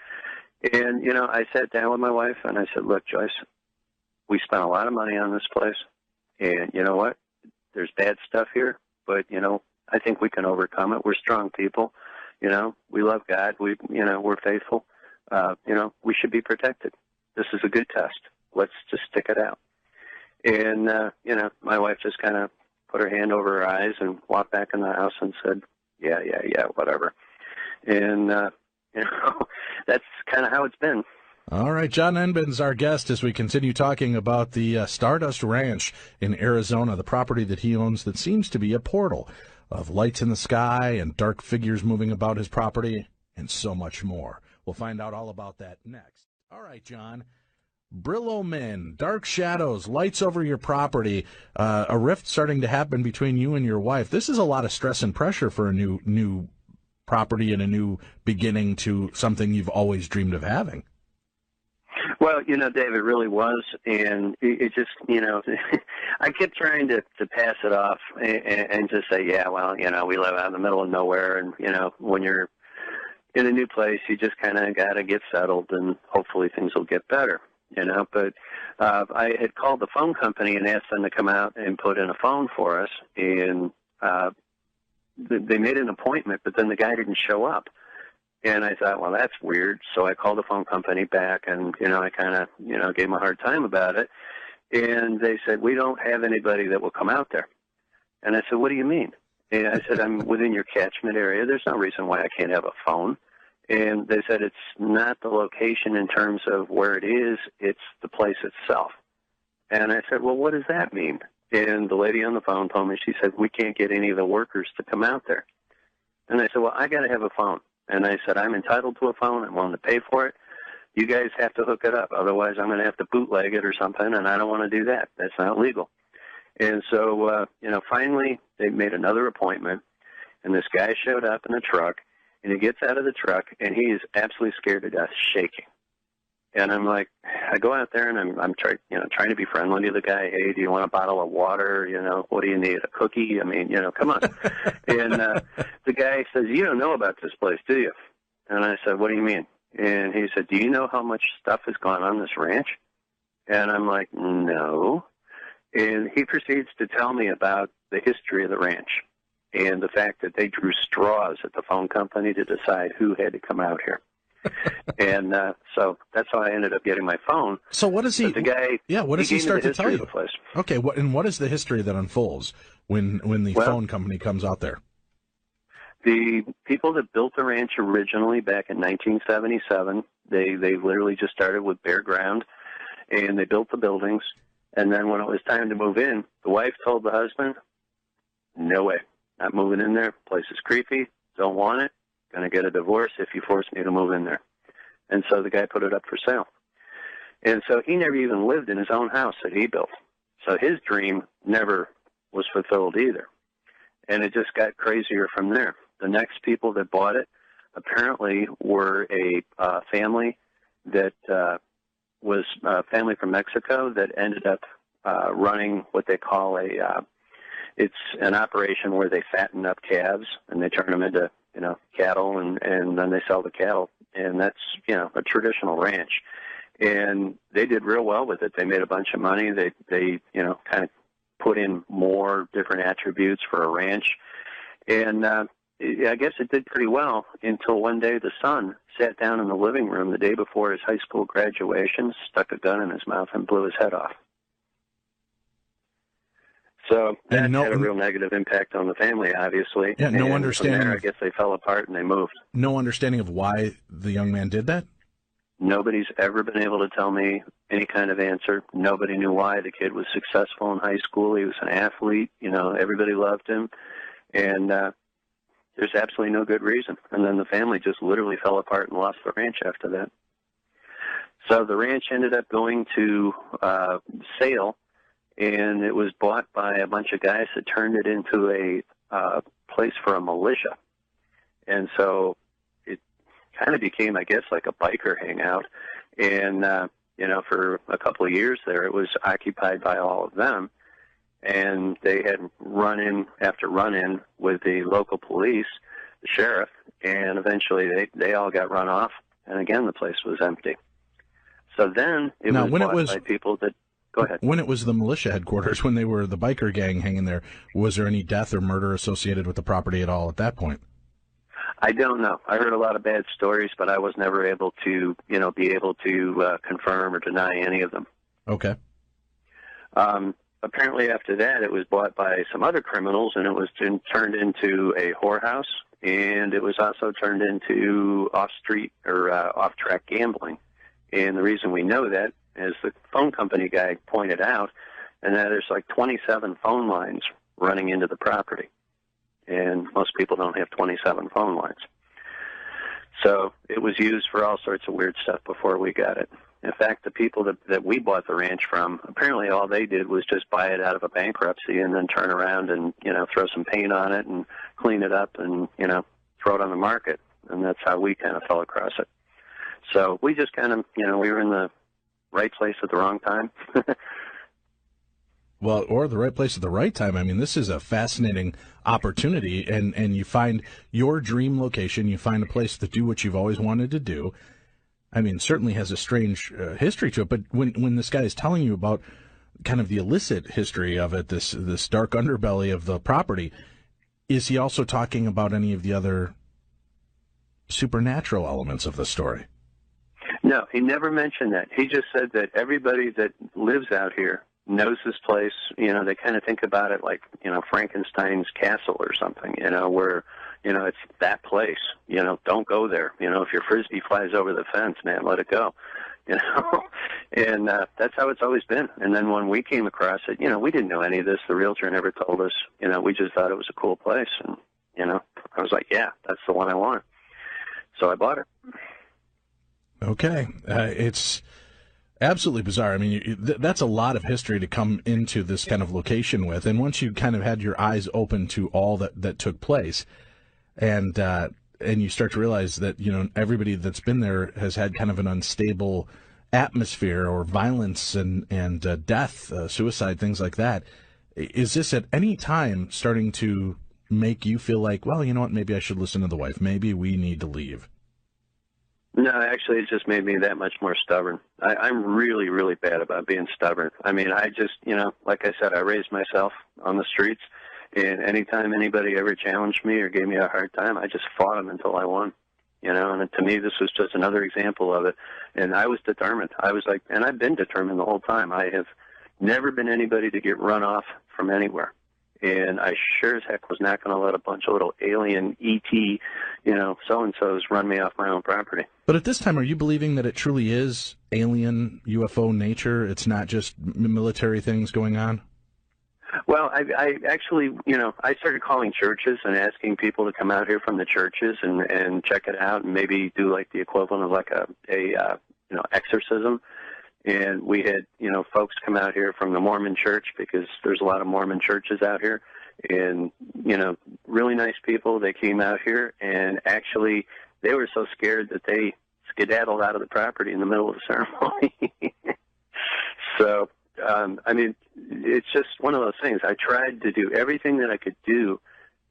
And, I sat down with my wife and I said, look, Joyce, we spent a lot of money on this place, and you know what? There's bad stuff here, but, I think we can overcome it. We're strong people. We love God. We're faithful. We should be protected. This is a good test. Let's just stick it out. And, my wife just kind of put her hand over her eyes and walked back in the house and said, yeah, whatever. And, that's kind of how it's been. All right, John Enben's our guest as we continue talking about the Stardust Ranch in Arizona, the property that he owns that seems to be a portal of lights in the sky and dark figures moving about his property and so much more. We'll find out all about that next. All right, John. Brillo men, dark shadows, lights over your property, a rift starting to happen between you and your wife. This is a lot of stress and pressure for a new property and a new beginning to something you've always dreamed of having. Well, Dave, it really was, and it just, I kept trying to pass it off and just say, yeah, well, we live out in the middle of nowhere, and, when you're in a new place, you just kind of got to get settled, and hopefully things will get better, But I had called the phone company and asked them to come out and put in a phone for us, and they made an appointment, but then the guy didn't show up. And I thought, well, that's weird. So I called the phone company back, and, I kind of, gave them a hard time about it. And they said, we don't have anybody that will come out there. And I said, what do you mean? And I said, I'm within your catchment area. There's no reason why I can't have a phone. And they said, it's not the location in terms of where it is, it's the place itself. And I said, well, what does that mean? And the lady on the phone told me, she said, we can't get any of the workers to come out there. And I said, well, I got to have a phone. And I said, I'm entitled to a phone. I'm willing to pay for it. You guys have to hook it up. Otherwise, I'm going to have to bootleg it or something, and I don't want to do that. That's not legal. And so, finally, they made another appointment, and this guy showed up in a truck, and he gets out of the truck, and he is absolutely scared to death, shaking. And I'm like, I go out there, and I'm trying to be friendly to the guy. Hey, do you want a bottle of water? What do you need? A cookie? I mean, come on. And the guy says, you don't know about this place, do you? And I said, what do you mean? And he said, do you know how much stuff has gone on this ranch? And I'm like, no. And he proceeds to tell me about the history of the ranch and the fact that they drew straws at the phone company to decide who had to come out here. And so that's how I ended up getting my phone. So what does he? The guy, yeah, what does he start to tell you? Okay, what is the history that unfolds when the phone company comes out there? The people that built the ranch originally back in 1977, they literally just started with bare ground, and they built the buildings. And then when it was time to move in, the wife told the husband, "No way, not moving in there. Place is creepy. Don't want it. Going to get a divorce if you force me to move in there." And so the guy put it up for sale. And so he never even lived in his own house that he built. So his dream never was fulfilled either. And it just got crazier from there. The next people that bought it apparently were a family that was a family from Mexico that ended up running what they call it's an operation where they fatten up calves and they turn them into cattle, and then they sell the cattle, and that's, a traditional ranch. And they did real well with it. They made a bunch of money. They kind of put in more different attributes for a ranch. And I guess it did pretty well until one day the son sat down in the living room the day before his high school graduation, stuck a gun in his mouth, and blew his head off. So that And had a real negative impact on the family, obviously. Yeah, no and understanding. From there, I guess they fell apart and they moved. No understanding of why the young man did that? Nobody's ever been able to tell me any kind of answer. Nobody knew why. The kid was successful in high school. He was an athlete. Everybody loved him. And there's absolutely no good reason. And then the family just literally fell apart and lost the ranch after that. So the ranch ended up going to sale, and it was bought by a bunch of guys that turned it into a place for a militia. And so it kind of became, I guess, like a biker hangout. And, for a couple of years there, it was occupied by all of them. And they had run-in after run-in with the local police, the sheriff, and eventually they all got run off. And again, the place was empty. So then it was bought by people that... Go ahead. When it was the militia headquarters, when they were the biker gang hanging there, was there any death or murder associated with the property at all at that point? I don't know. I heard a lot of bad stories, but I was never able to, be able to confirm or deny any of them. Okay. Apparently after that, it was bought by some other criminals, and it was turned into a whorehouse, and it was also turned into off-street or off-track gambling. And the reason we know that, as the phone company guy pointed out, and that there's like 27 phone lines running into the property. And most people don't have 27 phone lines. So it was used for all sorts of weird stuff before we got it. In fact, the people that we bought the ranch from, apparently all they did was just buy it out of a bankruptcy and then turn around and, throw some paint on it and clean it up and, throw it on the market. And that's how we kind of fell across it. So we just kind of, we were in the right place at the wrong time. Well, or the right place at the right time. I mean, this is a fascinating opportunity, and you find your dream location, you find a place to do what you've always wanted to do. I mean, certainly has a strange history to it, but when this guy is telling you about kind of the illicit history of it, this dark underbelly of the property, is he also talking about any of the other supernatural elements of the story? No, he never mentioned that. He just said that everybody that lives out here knows this place. They kind of think about it like, Frankenstein's castle or something, where, it's that place. Don't go there. If your Frisbee flies over the fence, man, let it go. And that's how it's always been. And then when we came across it, we didn't know any of this. The realtor never told us. We just thought it was a cool place. And, I was like, yeah, that's the one I want. So I bought it. Okay. It's absolutely bizarre. I mean, that's a lot of history to come into this kind of location with. And once you kind of had your eyes open to all that took place, and you start to realize that, everybody that's been there has had kind of an unstable atmosphere or violence and death, suicide, things like that. Is this at any time starting to make you feel like, well, you know what, maybe I should listen to the wife. Maybe we need to leave? No, actually, it just made me that much more stubborn. I'm really, really bad about being stubborn. I mean, I just, like I said, I raised myself on the streets, and anytime anybody ever challenged me or gave me a hard time, I just fought them until I won. And to me, this was just another example of it. And I was determined. I was like, and I've been determined the whole time. I have never been anybody to get run off from anywhere. And I sure as heck was not going to let a bunch of little alien ET, so-and-sos run me off my own property. But at this time, are you believing that it truly is alien UFO nature? It's not just military things going on? Well, I actually, I started calling churches and asking people to come out here from the churches and check it out and maybe do like the equivalent of like a exorcism. And we had, folks come out here from the Mormon church because there's a lot of Mormon churches out here. And, really nice people. They came out here and actually they were so scared that they skedaddled out of the property in the middle of the ceremony. So, I mean, it's just one of those things. I tried to do everything that I could do,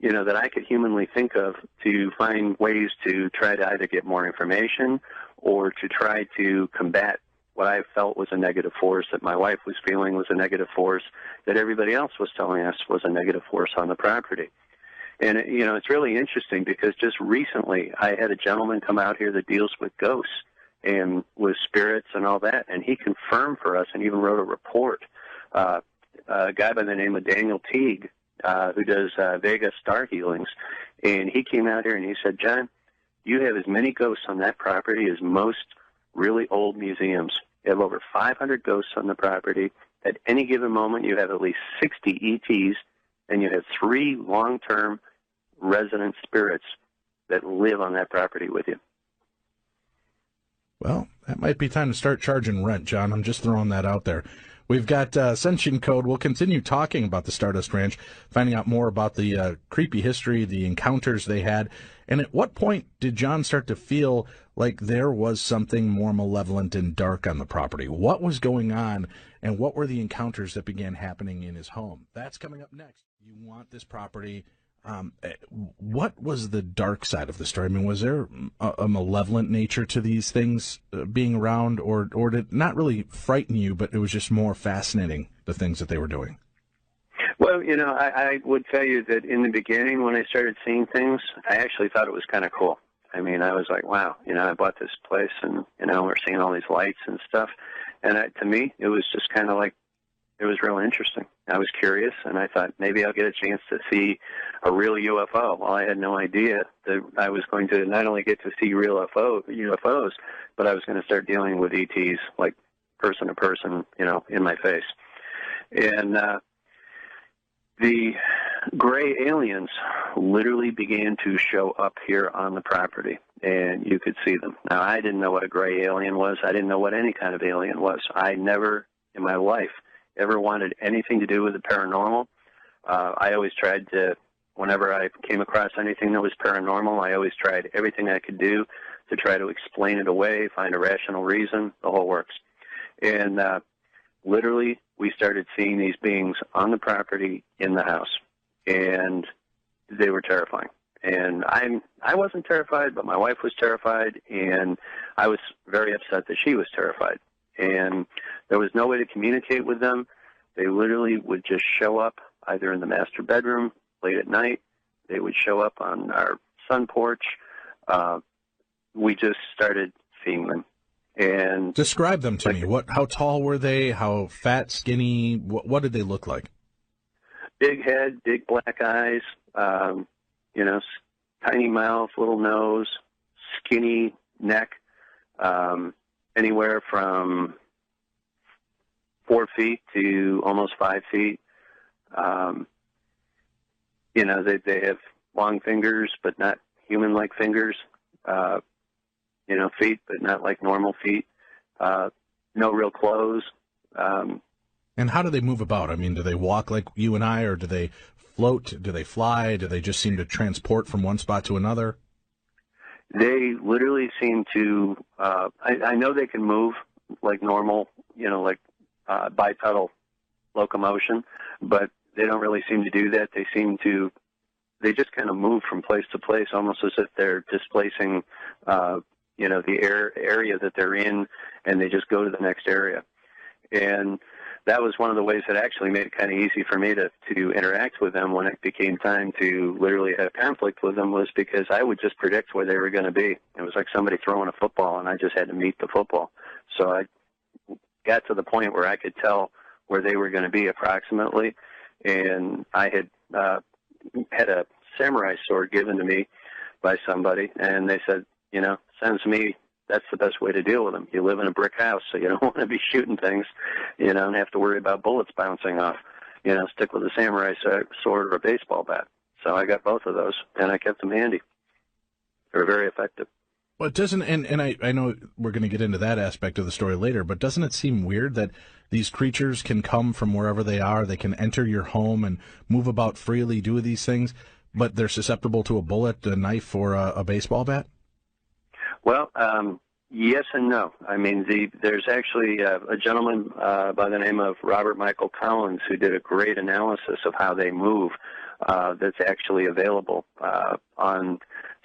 that I could humanly think of to find ways to try to either get more information or to try to combat what I felt was a negative force, that my wife was feeling was a negative force, that everybody else was telling us was a negative force on the property. And, it's really interesting because just recently I had a gentleman come out here that deals with ghosts and with spirits and all that, and he confirmed for us and even wrote a report a guy by the name of Daniel Teague, who does Vega star healings, and he came out here and he said, John, you have as many ghosts on that property as most really old museums. You have over 500 ghosts on the property. At any given moment, you have at least 60 ETs, and you have 3 long-term resident spirits that live on that property with you. Well, that might be time to start charging rent, John. I'm just throwing that out there. We've got Ascension Code. We'll continue talking about the Stardust Ranch, finding out more about the creepy history, the encounters they had. And at what point did John start to feel like there was something more malevolent and dark on the property? What was going on, and what were the encounters that began happening in his home? That's coming up next. You want this property. What was the dark side of the story? I mean, was there a malevolent nature to these things being around, or did it not really frighten you, but it was just more fascinating, the things that they were doing? Well, I would tell you that in the beginning when I started seeing things, I actually thought it was kind of cool. I mean, I was like, wow, I bought this place and, we're seeing all these lights and stuff. And to me, it was just kind of like, it was real interesting. I was curious, and I thought maybe I'll get a chance to see a real UFO. Well, I had no idea that I was going to not only get to see real UFOs, but I was going to start dealing with ETs, like person to person, in my face. And the gray aliens literally began to show up here on the property, and you could see them. Now, I didn't know what a gray alien was. I didn't know what any kind of alien was. I never in my life ever wanted anything to do with the paranormal. I always tried to, whenever I came across anything that was paranormal, I always tried everything I could do to try to explain it away, find a rational reason, the whole works. And literally, we started seeing these beings on the property in the house, and they were terrifying. And I wasn't terrified, but my wife was terrified, and I was very upset that she was terrified. And there was no way to communicate with them. They literally would just show up either in the master bedroom late at night. They would show up on our sun porch. We just started seeing them. And describe them to me. How tall were they? How fat, skinny? What did they look like? Big head, big black eyes, tiny mouth, little nose, skinny neck, anywhere from 4 feet to almost 5 feet. They have long fingers, but not human-like fingers. Feet, but not like normal feet. No real clothes. And how do they move about? I mean, do they walk like you and I, or do they float? Do they fly? Do they just seem to transport from one spot to another? They literally seem to, I know they can move like normal, bipedal locomotion, but they don't really seem to do that. They just kind of move from place to place, almost as if they're displacing, the area that they're in, and they just go to the next area. And that was one of the ways that actually made it kind of easy for me to interact with them when it became time to literally have conflict with them, was because I would just predict where they were going to be. It was like somebody throwing a football, and I just had to meet the football. So I got to the point where I could tell where they were going to be approximately, and I had had a samurai sword given to me by somebody, and they said, sounds to me that's the best way to deal with them. You live in a brick house, so you don't want to be shooting things, and have to worry about bullets bouncing off. Stick with a samurai sword or a baseball bat. So I got both of those, and I kept them handy. They were very effective. Well, it doesn't, and I know we're going to get into that aspect of the story later, but doesn't it seem weird that these creatures can come from wherever they are, they can enter your home and move about freely, do these things, but they're susceptible to a bullet, a knife, or a baseball bat? Well, yes and no. I mean, there's actually a gentleman by the name of Robert Michael Collins who did a great analysis of how they move that's actually available on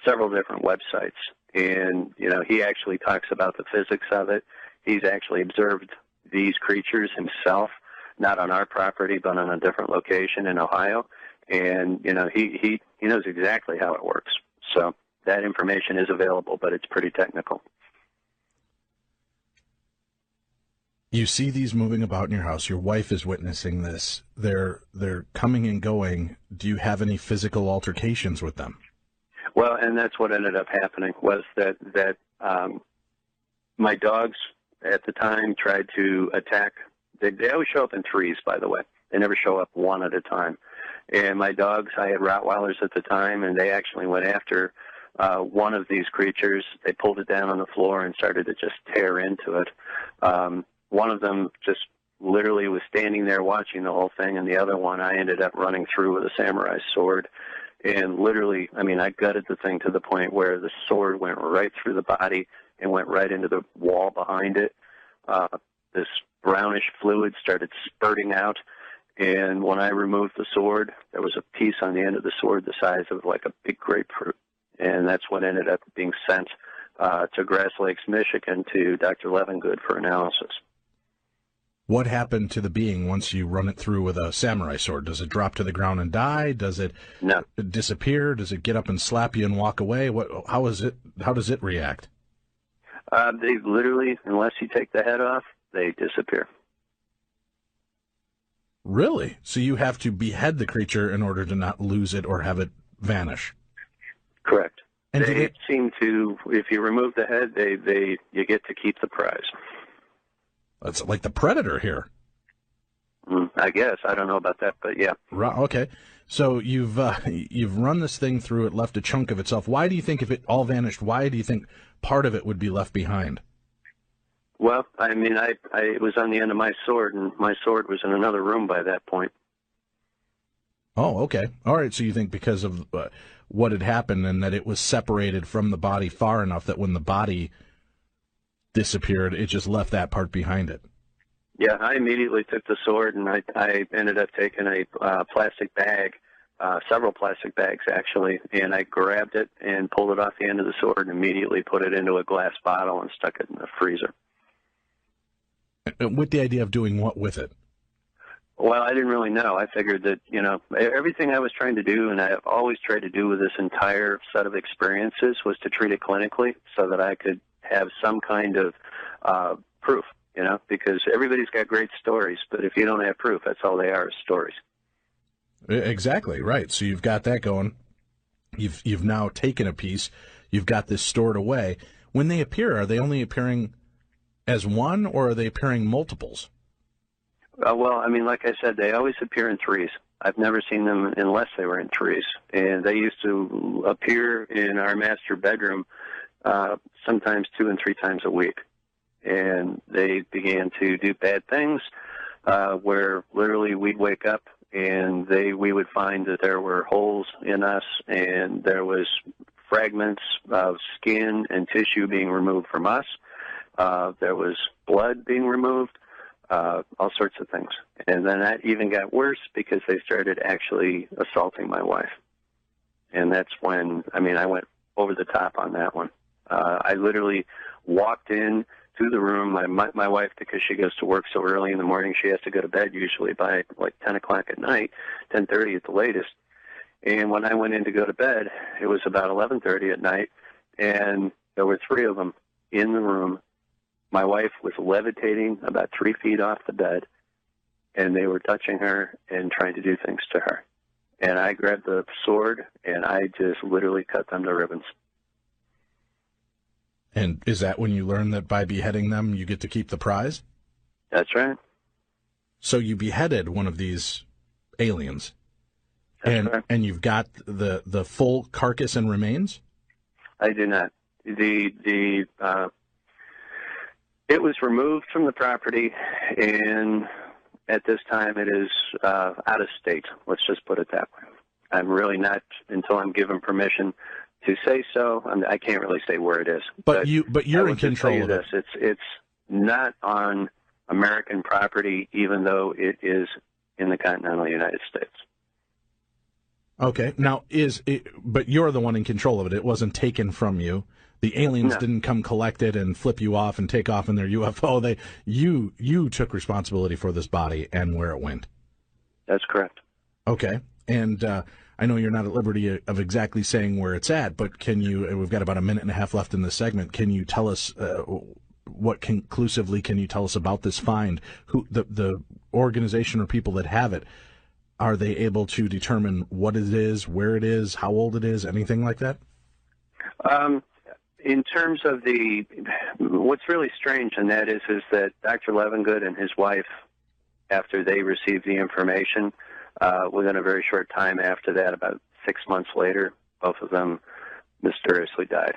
several different websites. And, he actually talks about the physics of it. He's actually observed these creatures himself, not on our property, but on a different location in Ohio. And, he knows exactly how it works. So that information is available, but it's pretty technical. You see these moving about in your house. Your wife is witnessing this. They're coming and going. Do you have any physical altercations with them? Well, and that's what ended up happening was that my dogs at the time tried to attack. They always show up in threes, by the way. They never show up one at a time. And my dogs, I had Rottweilers at the time, and they actually went after one of these creatures. They pulled it down on the floor and started to just tear into it. One of them just literally was standing there watching the whole thing, and the other one I ended up running through with a samurai sword. And literally, I mean, I gutted the thing to the point where the sword went right through the body and went right into the wall behind it. This brownish fluid started spurting out. And when I removed the sword, there was a piece on the end of the sword the size of like a big grapefruit. And that's what ended up being sent to Grass Lakes, Michigan, to Dr. Levengood for analysis. What happened to the being once you run it through with a samurai sword? Does it drop to the ground and die? Does it disappear? Does it get up and slap you and walk away? How does it react? They literally, unless you take the head off, they disappear. Really? So you have to behead the creature in order to not lose it or have it vanish? Correct. And they seem to, if you remove the head, you get to keep the prize. It's like the Predator here. I guess. I don't know about that, but yeah. Okay. So you've run this thing through, it left a chunk of itself. Why do you think if it all vanished, why do you think part of it would be left behind? Well, I mean, it was on the end of my sword, and my sword was in another room by that point. Oh, okay. All right. So you think because of what had happened and that it was separated from the body far enough that when the body disappeared, it just left that part behind it. Yeah, I immediately took the sword, and I ended up taking a plastic bag, several plastic bags actually, and I grabbed it and pulled it off the end of the sword and immediately put it into a glass bottle and stuck it in the freezer. With the idea of doing what with it? Well, I didn't really know. I figured that, everything I was trying to do, and I've always tried to do with this entire set of experiences, was to treat it clinically so that I could have some kind of proof, because everybody's got great stories, but if you don't have proof, that's all they are, is stories. Exactly, right. So you've got that going. You've now taken a piece. You've got this stored away. When they appear, are they only appearing as one, or are they appearing multiples? Well, I mean, like I said, they always appear in threes. I've never seen them unless they were in threes. And they used to appear in our master bedroom sometimes 2 and 3 times a week. And they began to do bad things where literally we'd wake up and we would find that there were holes in us and there was fragments of skin and tissue being removed from us. There was blood being removed, all sorts of things. And then that even got worse because they started actually assaulting my wife. And that's when, I went over the top on that one. I literally walked in to the room. My wife, because she goes to work so early in the morning, she has to go to bed usually by like 10 o'clock at night, 10:30 at the latest. And when I went in to go to bed, it was about 11:30 at night, and there were 3 of them in the room. My wife was levitating about 3 feet off the bed, and they were touching her and trying to do things to her. And I grabbed the sword, and I just literally cut them to ribbons. And is that when you learn that by beheading them, you get to keep the prize? That's right. So you beheaded one of these aliens, That's right. And you've got the full carcass and remains? I do not. It was removed from the property, and at this time it is out of state. Let's just put it that way. I'm really not, until I'm given permission to say so. I can't really say where it is. But you're in control of it. It's not on American property, even though it is in the continental United States. Okay. Now, but you're the one in control of it. It wasn't taken from you. The aliens didn't come collect it and flip you off and take off in their UFO. You took responsibility for this body and where it went. That's correct. Okay. And I know you're not at liberty of exactly saying where it's at, but can you, we've got about a minute and a half left in this segment, can you tell us what conclusively can you tell us about this find? Who the organization or people that have it, are they able to determine what it is, where it is, how old it is, anything like that? In terms of what's really strange, and that is that Dr. Levengood and his wife, after they received the information, within a very short time after that, about 6 months later, both of them mysteriously died.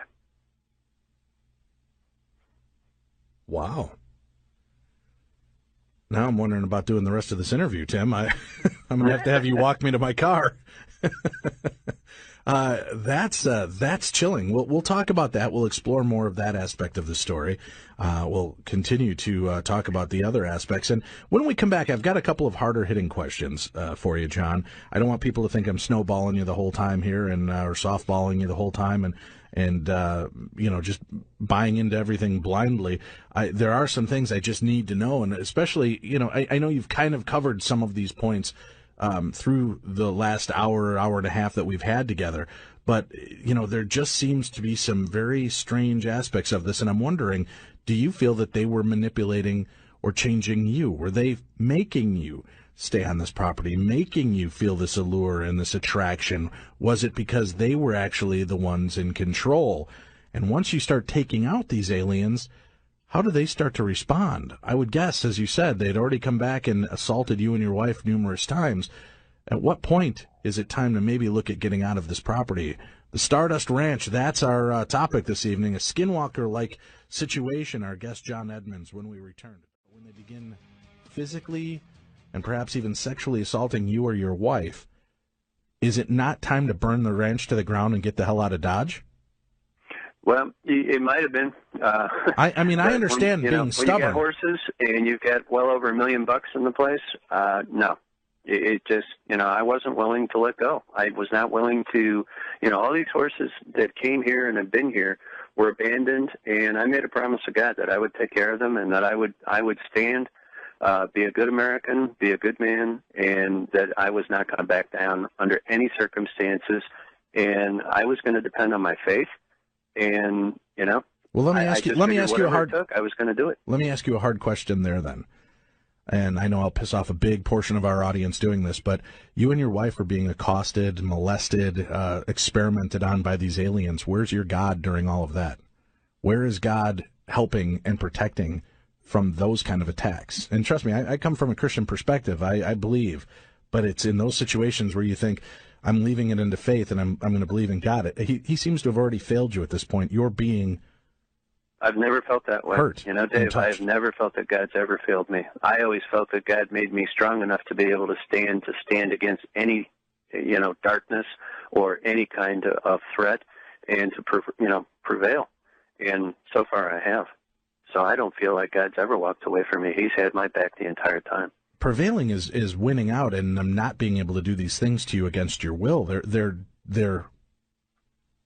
Wow. Now I'm wondering about doing the rest of this interview, Tim. I'm going to have you walk me to my car. That's chilling. We'll talk about that. We'll explore more of that aspect of the story. We'll continue to talk about the other aspects. And when we come back, I've got a couple of harder hitting questions for you, John. I don't want people to think I'm snowballing you the whole time here and or softballing you the whole time and just buying into everything blindly. There are some things I just need to know, and especially, I know you've kind of covered some of these points through the last hour and a half that we've had together. But, there just seems to be some very strange aspects of this, and I'm wondering, do you feel that they were manipulating or changing you? Were they making you stay on this property, making you feel this allure and this attraction? Was it because they were actually the ones in control? And once you start taking out these aliens, how do they start to respond? I would guess, as you said, they'd already come back and assaulted you and your wife numerous times. At what point is it time to maybe look at getting out of this property? The Stardust Ranch, that's our topic this evening, a skinwalker-like situation. Our guest, John Edmonds, when we return. When they begin physically and perhaps even sexually assaulting you or your wife, is it not time to burn the ranch to the ground and get the hell out of Dodge? Well, it might have been. I understand being stubborn. When you got horses and you've got well over $1 million in the place, no. It just, I wasn't willing to let go. I was not willing to, all these horses that came here and have been here were abandoned, and I made a promise to God that I would take care of them and that I would stand, be a good American, be a good man, and that I was not going to back down under any circumstances, and I was going to depend on my faith, and, Well, let me ask you a hard. I was going to do it. Let me ask you a hard question there, then. And I know I'll piss off a big portion of our audience doing this, but you and your wife are being accosted, molested, experimented on by these aliens. Where's your God during all of that? Where is God helping and protecting from those kind of attacks? And trust me, I come from a Christian perspective. I believe, but it's in those situations where you think, I'm leaving it into faith and I'm going to believe in God. He seems to have already failed you at this point. You're being I've never felt that way. Hurt. Dave, I've never felt that God's ever failed me. I always felt that God made me strong enough to be able to stand against any, darkness or any kind of threat and to, prevail. And so far I have. So I don't feel like God's ever walked away from me. He's had my back the entire time. Prevailing is winning out, and I'm not being able to do these things to you against your will. They're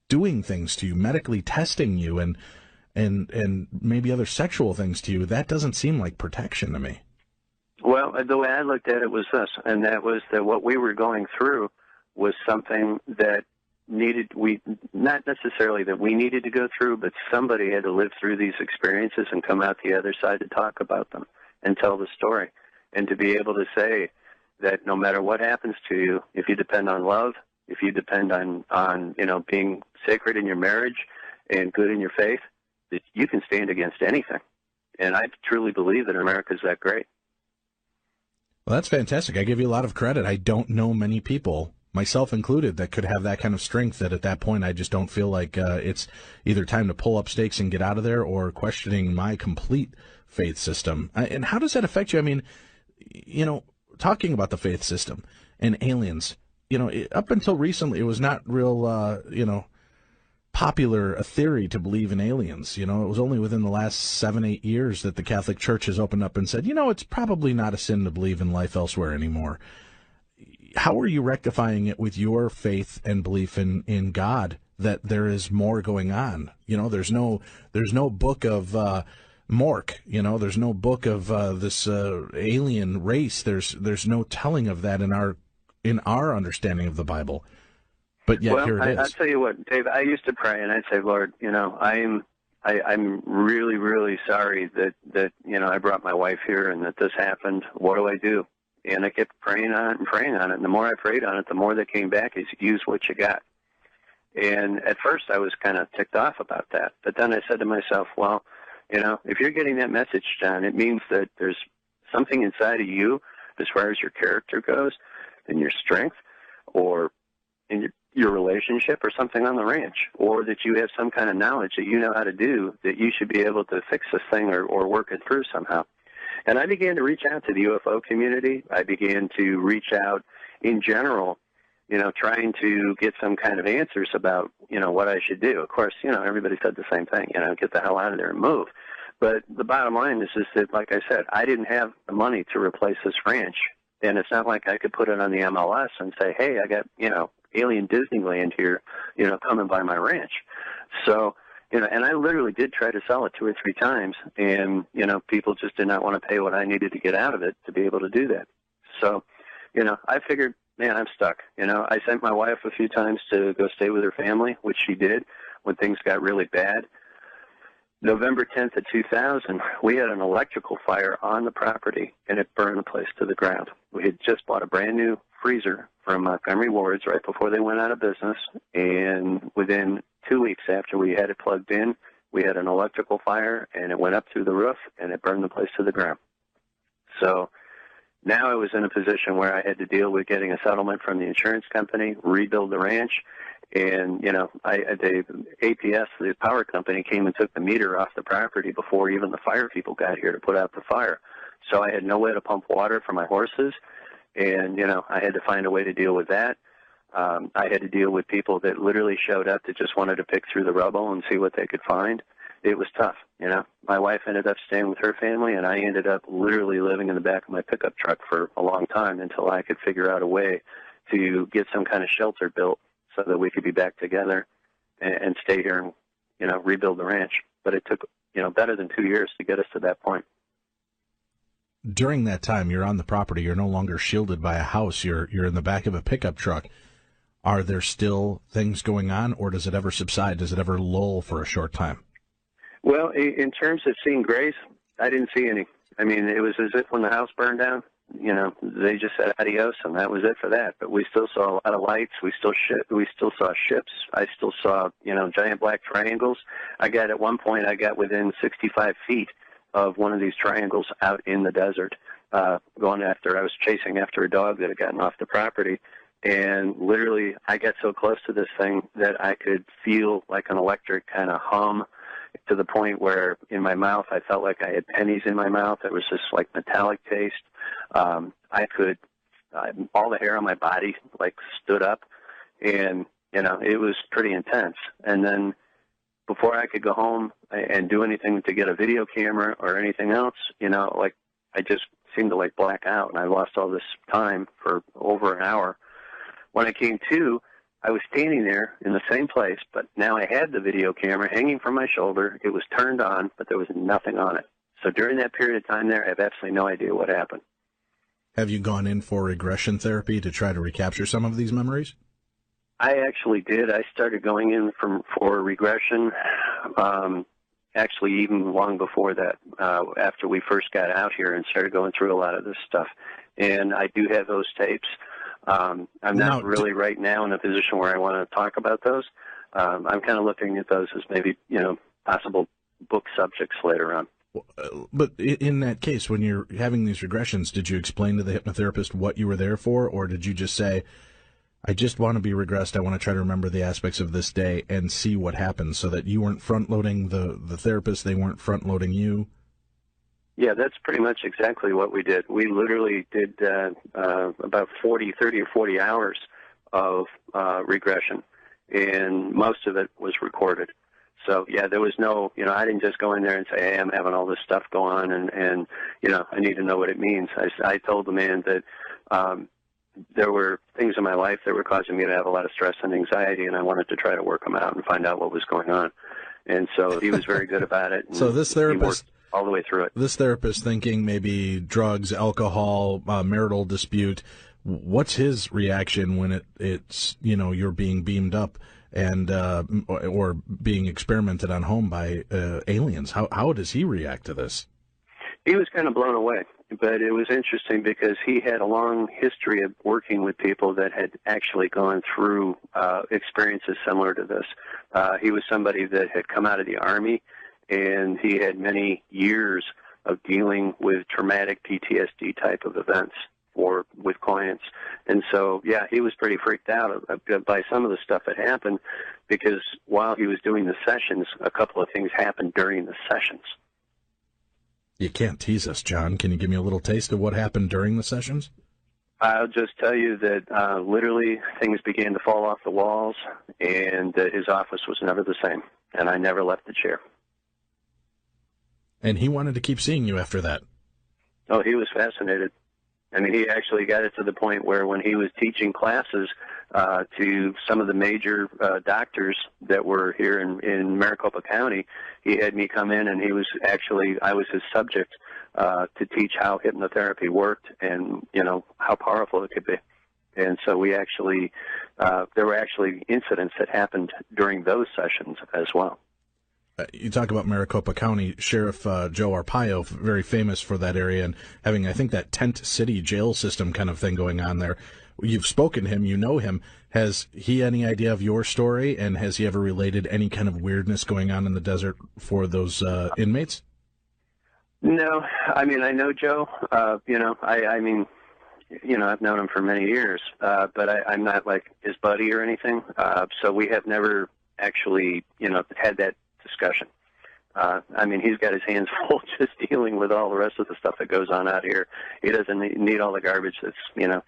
doing things to you, medically testing you, and maybe other sexual things to you. That doesn't seem like protection to me. Well, the way I looked at it was this, and that was that what we were going through was something that not necessarily that we needed to go through, but somebody had to live through these experiences and come out the other side to talk about them and tell the story, and to be able to say that no matter what happens to you, if you depend on love, if you depend on being sacred in your marriage and good in your faith, that you can stand against anything. And I truly believe that America's that great. Well, that's fantastic. I give you a lot of credit. I don't know many people, myself included, that could have that kind of strength, that at that point I just don't feel like it's either time to pull up stakes and get out of there or questioning my complete faith system. And how does that affect you? I mean, talking about the faith system and aliens, up until recently it was not real, popular a theory to believe in aliens. It was only within the last 7-8 years that the Catholic Church has opened up and said, it's probably not a sin to believe in life elsewhere anymore. How are you rectifying it with your faith and belief in God, that there is more going on? There's no book of Mork. There's no book of this alien race. There's no telling of that in our understanding of the Bible. But yet here it is. I'll tell you what, Dave, I used to pray, and I'd say, Lord, I'm really, really sorry that I brought my wife here and that this happened. What do I do? And I kept praying on it and praying on it. And the more I prayed on it, the more that came back is use what you got. And at first I was kind of ticked off about that. But then I said to myself, well, if you're getting that message, John, it means that there's something inside of you as far as your character goes and your strength or in your relationship or something on the ranch, or that you have some kind of knowledge that you know how to do, that you should be able to fix this thing or work it through somehow. And I began to reach out to the UFO community. I began to reach out in general, trying to get some kind of answers about, what I should do. Of course, everybody said the same thing, get the hell out of there and move. But the bottom line is that, like I said, I didn't have the money to replace this ranch. And it's not like I could put it on the MLS and say, hey, I got, alien Disneyland here, coming by my ranch. So, and I literally did try to sell it 2 or 3 times, and, people just did not want to pay what I needed to get out of it to be able to do that. So, I figured, man, I'm stuck. I sent my wife a few times to go stay with her family, which she did when things got really bad. November 10th of 2000, we had an electrical fire on the property, and it burned the place to the ground. We had just bought a brand new freezer from Montgomery Ward's right before they went out of business, and within 2 weeks after we had it plugged in, we had an electrical fire, and it went up through the roof, and it burned the place to the ground. So now I was in a position where I had to deal with getting a settlement from the insurance company, rebuild the ranch, and, the APS, the power company, came and took the meter off the property before even the fire people got here to put out the fire. So I had no way to pump water for my horses, and, I had to find a way to deal with that. I had to deal with people that literally showed up that just wanted to pick through the rubble and see what they could find. It was tough, My wife ended up staying with her family, and I ended up literally living in the back of my pickup truck for a long time until I could figure out a way to get some kind of shelter built so that we could be back together and stay here and, rebuild the ranch. But it took, better than 2 years to get us to that point. During that time, you're on the property. You're no longer shielded by a house. You're in the back of a pickup truck. Are there still things going on, or does it ever subside? Does it ever lull for a short time? Well, in terms of seeing grays, I didn't see any. I mean, it was as if when the house burned down, they just said adios, and that was it for that. But we still saw a lot of lights. We still saw ships. I still saw, giant black triangles. At one point, I got within 65 feet of one of these triangles out in the desert, I was chasing after a dog that had gotten off the property. And literally, I got so close to this thing that I could feel like an electric kind of hum, to the point where in my mouth I felt like I had pennies in my mouth. There was this like metallic taste. All the hair on my body like stood up, and it was pretty intense. And then before I could go home and do anything to get a video camera or anything else, I just seemed to like black out, and I lost all this time for over an hour. When I came to, I was standing there in the same place, but now I had the video camera hanging from my shoulder. It was turned on, but there was nothing on it. So during that period of time there, I have absolutely no idea what happened. Have you gone in for regression therapy to try to recapture some of these memories? I actually did. I started going in for regression, actually even long before that, after we first got out here and started going through a lot of this stuff. And I do have those tapes. I'm not really right now in a position where I want to talk about those. I'm kind of looking at those as maybe, possible book subjects later on. But in that case, when you're having these regressions, did you explain to the hypnotherapist what you were there for, or did you just say, I just want to be regressed, I want to try to remember the aspects of this day and see what happens, so that you weren't front-loading the therapist, they weren't front-loading you? Yeah, that's pretty much exactly what we did. We literally did about 30 or 40 hours of regression, and most of it was recorded. So, yeah, there was no, I didn't just go in there and say, hey, I'm having all this stuff go on, and I need to know what it means. I told the man that there were things in my life that were causing me to have a lot of stress and anxiety, and I wanted to try to work them out and find out what was going on. And so he was very good about it. So this therapist, all the way through it. This therapist thinking maybe drugs, alcohol, marital dispute. What's his reaction when it's you're being beamed up and or being experimented on home by aliens. How does he react to this? He was kind of blown away, but it was interesting because he had a long history of working with people that had actually gone through experiences similar to this. He was somebody that had come out of the Army, and he had many years of dealing with traumatic PTSD type of events with clients. And so, yeah, he was pretty freaked out by some of the stuff that happened, because while he was doing the sessions, a couple of things happened during the sessions. You can't tease us, John. Can you give me a little taste of what happened during the sessions? I'll just tell you that literally things began to fall off the walls, and his office was never the same, and I never left the chair. And he wanted to keep seeing you after that. Oh, he was fascinated. I mean, he actually got it to the point where when he was teaching classes to some of the major doctors that were here in Maricopa County, he had me come in, and I was his subject to teach how hypnotherapy worked and, how powerful it could be. And so we actually, there were actually incidents that happened during those sessions as well. You talk about Maricopa County, Sheriff Joe Arpaio, very famous for that area, and having, I think, that tent city jail system kind of thing going on there. You've spoken to him, you know him. Has he any idea of your story, and has he ever related any kind of weirdness going on in the desert for those inmates? No, I mean, I know Joe. I've known him for many years, but I'm not like his buddy or anything. So we have never actually, had that discussion. He's got his hands full just dealing with all the rest of the stuff that goes on out here. He doesn't need all the garbage that's,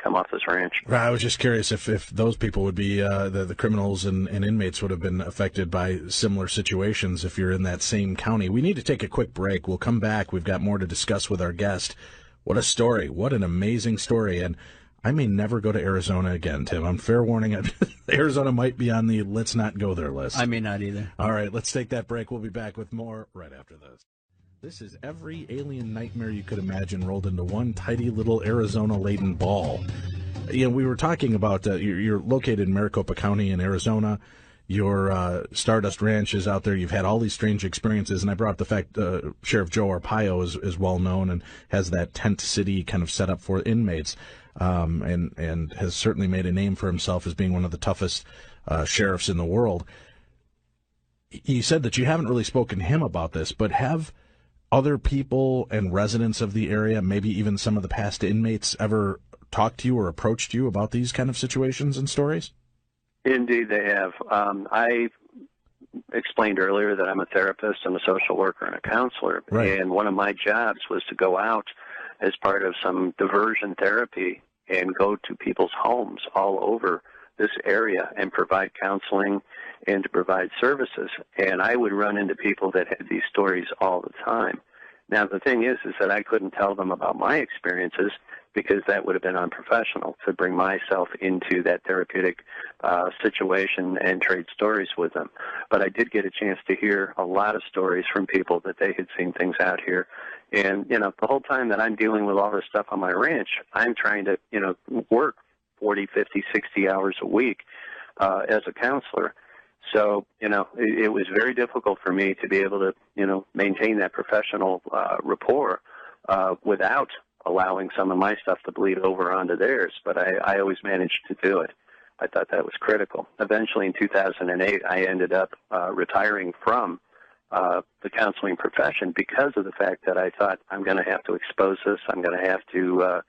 come off this ranch. I was just curious if those people would be, the criminals and inmates would have been affected by similar situations if you're in that same county. We need to take a quick break. We'll come back. We've got more to discuss with our guest. What a story. What an amazing story. And I may never go to Arizona again, Tim. I'm fair warning. Arizona might be on the let's not go there list. I may not either. All right, let's take that break. We'll be back with more right after this. This is every alien nightmare you could imagine rolled into one tidy little Arizona-laden ball. We were talking about you're located in Maricopa County in Arizona. Your Stardust Ranch is out there. You've had all these strange experiences, and I brought up the fact Sheriff Joe Arpaio is well known and has that tent city kind of set up for inmates. And has certainly made a name for himself as being one of the toughest sheriffs in the world. He said that you haven't really spoken to him about this, but have other people and residents of the area, maybe even some of the past inmates, ever talked to you or approached you about these kind of situations and stories? Indeed, they have. I explained earlier that I'm a therapist, I'm a social worker, and a counselor. Right. And one of my jobs was to go out as part of some diversion therapy and go to people's homes all over this area and provide counseling and to provide services. And I would run into people that had these stories all the time. Now, the thing is that I couldn't tell them about my experiences because that would have been unprofessional to bring myself into that therapeutic situation and trade stories with them. But I did get a chance to hear a lot of stories from people that they had seen things out here. And, the whole time that I'm dealing with all this stuff on my ranch, I'm trying to, work 40, 50, 60 hours a week as a counselor. So, it was very difficult for me to be able to, maintain that professional rapport without allowing some of my stuff to bleed over onto theirs. But I always managed to do it. I thought that was critical. Eventually, in 2008, I ended up retiring from the counseling profession because of the fact that I thought I'm going to have to expose this. I'm going to have to,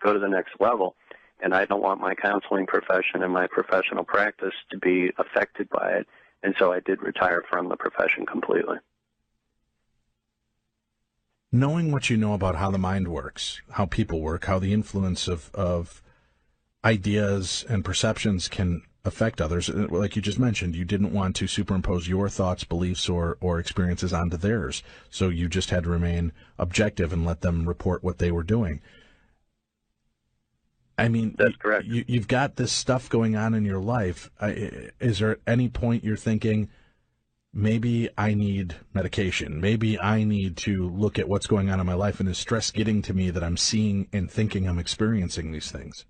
go to the next level. And I don't want my counseling profession and my professional practice to be affected by it. And so I did retire from the profession completely. Knowing what you know about how the mind works, how people work, how the influence of ideas and perceptions can affect others, like you just mentioned, you didn't want to superimpose your thoughts, beliefs, or experiences onto theirs. So you just had to remain objective and let them report what they were doing. I mean, that's correct. You've got this stuff going on in your life. Is there at any point you're thinking, maybe I need medication? Maybe I need to look at what's going on in my life, and is stress getting to me that I'm seeing and thinking I'm experiencing these things?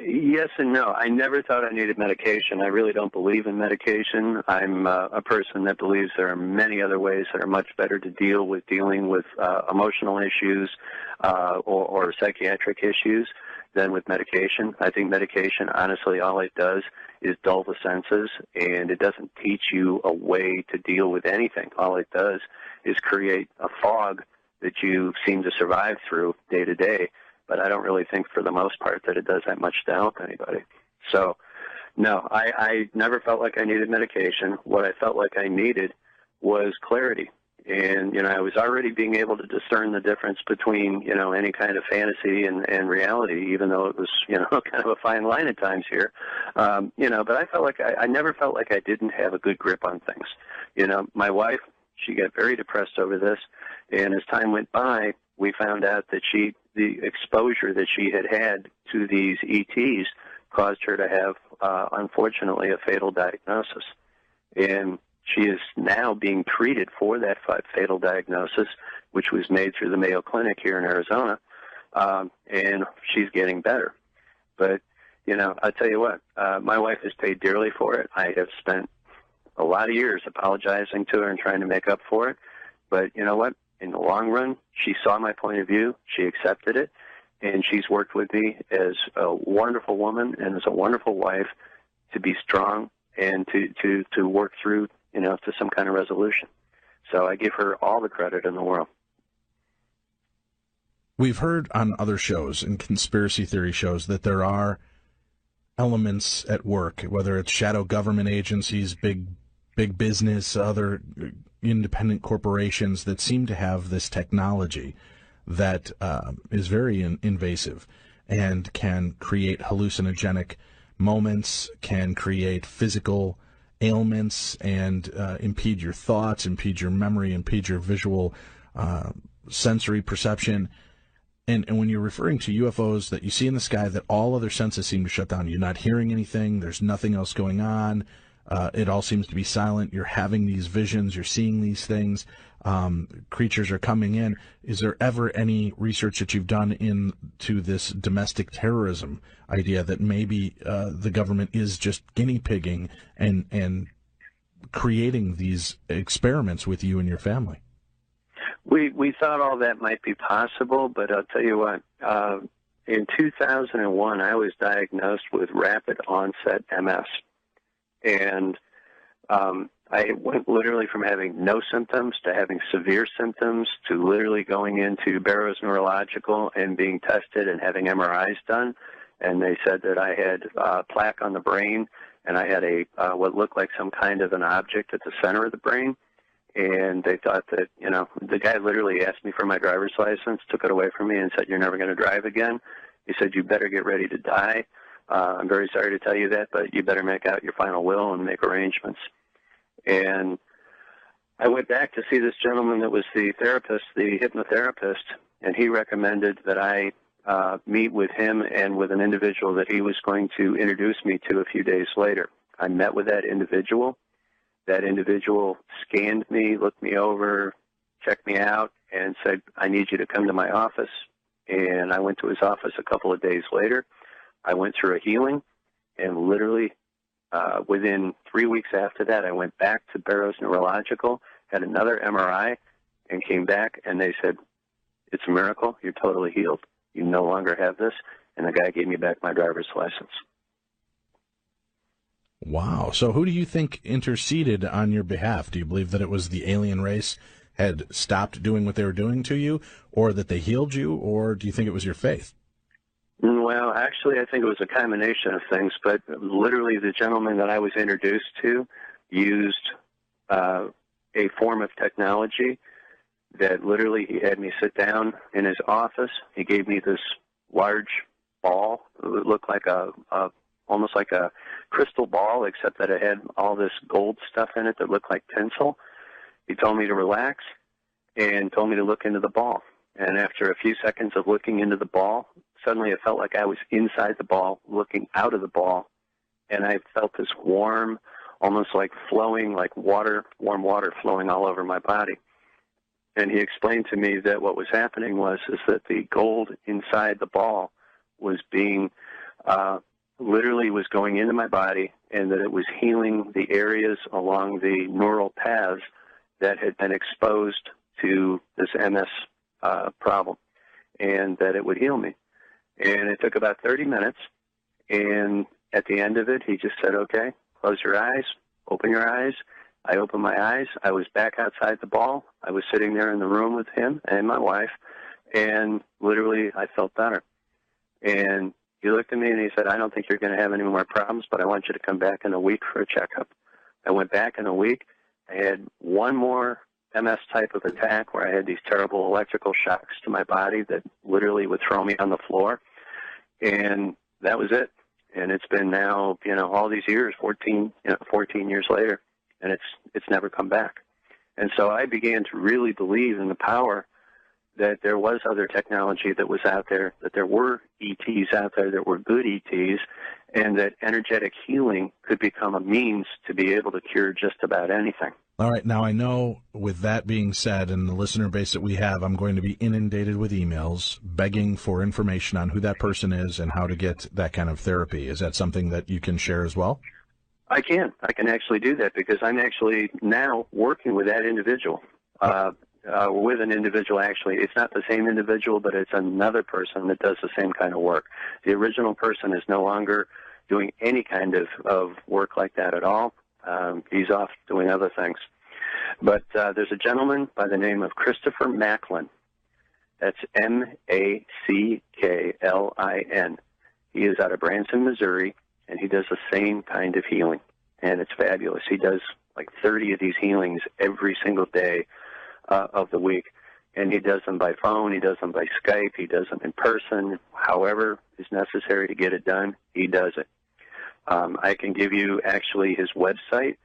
Yes and no. I never thought I needed medication. I really don't believe in medication. I'm a person that believes there are many other ways that are much better to dealing with emotional issues or psychiatric issues than with medication. I think medication, honestly, all it does is dull the senses, and it doesn't teach you a way to deal with anything. All it does is create a fog that you seem to survive through day to day. But I don't really think, for the most part, that it does that much to help anybody. So, no, I never felt like I needed medication. What I felt like I needed was clarity. And, I was already being able to discern the difference between, any kind of fantasy and reality, even though it was, kind of a fine line at times here. But I felt like I never felt like I didn't have a good grip on things. My wife, she got very depressed over this. And as time went by, we found out that the exposure that she had to these ETs caused her to have, unfortunately, a fatal diagnosis. And she is now being treated for that fatal diagnosis, which was made through the Mayo Clinic here in Arizona, and she's getting better. But, I'll tell you what, my wife has paid dearly for it. I have spent a lot of years apologizing to her and trying to make up for it. But you know what? In the long run, she saw my point of view, she accepted it, and she's worked with me as a wonderful woman and as a wonderful wife to be strong and to work through, to some kind of resolution. So I give her all the credit in the world. We've heard on other shows and conspiracy theory shows that there are elements at work, whether it's shadow government agencies, big business, other independent corporations that seem to have this technology that is very invasive and can create hallucinogenic moments, can create physical ailments, and impede your thoughts, impede your memory, impede your visual sensory perception. And when you're referring to UFOs that you see in the sky, that all other senses seem to shut down. You're not hearing anything. There's nothing else going on. It all seems to be silent. You're having these visions. You're seeing these things. Creatures are coming in. Is there ever any research that you've done into this domestic terrorism idea that maybe the government is just guinea pigging and creating these experiments with you and your family? We thought all that might be possible, but I'll tell you what. In 2001, I was diagnosed with rapid onset MS. And I went literally from having no symptoms to having severe symptoms to literally going into Barrows Neurological and being tested and having MRIs done. And they said that I had plaque on the brain, and I had what looked like some kind of an object at the center of the brain. And they thought that, the guy literally asked me for my driver's license, took it away from me, and said, "You're never going to drive again." He said, "You better get ready to die. I'm very sorry to tell you that, but you better make out your final will and make arrangements." And I went back to see this gentleman that was the therapist, the hypnotherapist, and he recommended that I meet with him and with an individual that he was going to introduce me to a few days later. I met with that individual. That individual scanned me, looked me over, checked me out, and said, "I need you to come to my office." And I went to his office a couple of days later. I went through a healing, and literally within 3 weeks after that, I went back to Barrows Neurological, had another MRI, and came back, and they said, "It's a miracle. You're totally healed. You no longer have this." And the guy gave me back my driver's license. Wow. So who do you think interceded on your behalf? Do you believe that it was the alien race had stopped doing what they were doing to you, or that they healed you, or do you think it was your faith? Well, actually, I think it was a combination of things, but literally the gentleman that I was introduced to used a form of technology that literally he had me sit down in his office. He gave me this large ball. It looked like almost like a crystal ball, except that it had all this gold stuff in it that looked like tinsel. He told me to relax and told me to look into the ball. And after a few seconds of looking into the ball, suddenly it felt like I was inside the ball, looking out of the ball, and I felt this warm, almost like flowing, like water, warm water flowing all over my body. And he explained to me that what was happening is that the gold inside the ball was being literally was going into my body, and that it was healing the areas along the neural paths that had been exposed to this MS problem, and that it would heal me. And it took about 30 minutes, and at the end of it, he just said, okay, close your eyes, open your eyes. I opened my eyes. I was back outside the ball. I was sitting there in the room with him and my wife, and literally I felt better. And he looked at me and he said, I don't think you're going to have any more problems, but I want you to come back in a week for a checkup. I went back in a week. I had one more MS type of attack where I had these terrible electrical shocks to my body that literally would throw me on the floor. And that was it. And it's been now, all these years, 14 years later, and it's never come back. And so I began to really believe in the power that there was other technology that was out there, that there were ETs out there that were good ETs, and that energetic healing could become a means to be able to cure just about anything. All right. Now, I know with that being said and the listener base that we have, I'm going to be inundated with emails begging for information on who that person is and how to get that kind of therapy. Is that something that you can share as well? I can actually do that because I'm actually now working with that individual. With an individual, actually. It's not the same individual, but it's another person that does the same kind of work. The original person is no longer doing any kind of work like that at all. He's off doing other things. But there's a gentleman by the name of Christopher Macklin. That's Macklin. He is out of Branson, Missouri, and he does the same kind of healing, and it's fabulous. He does like 30 of these healings every single day of the week, and he does them by phone, he does them by Skype, he does them in person, however is necessary to get it done, he does it. I can give you actually his website,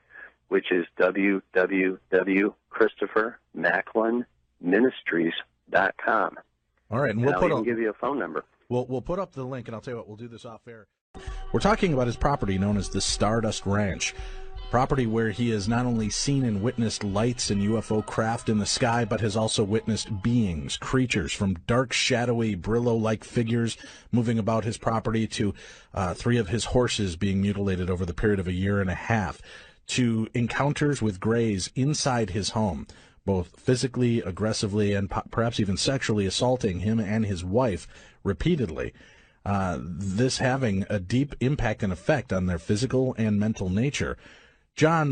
which is www.christophermacklinministries.com. All right, and I can give you a phone number. We'll put up the link, and I'll tell you what, we'll do this off air. We're talking about his property known as the Stardust Ranch, property where he has not only seen and witnessed lights and UFO craft in the sky, but has also witnessed beings, creatures, from dark, shadowy, Brillo-like figures moving about his property to 3 of his horses being mutilated over the period of a year and a half, to encounters with greys inside his home, both physically, aggressively, and perhaps even sexually assaulting him and his wife repeatedly. This having a deep impact and effect on their physical and mental nature. John,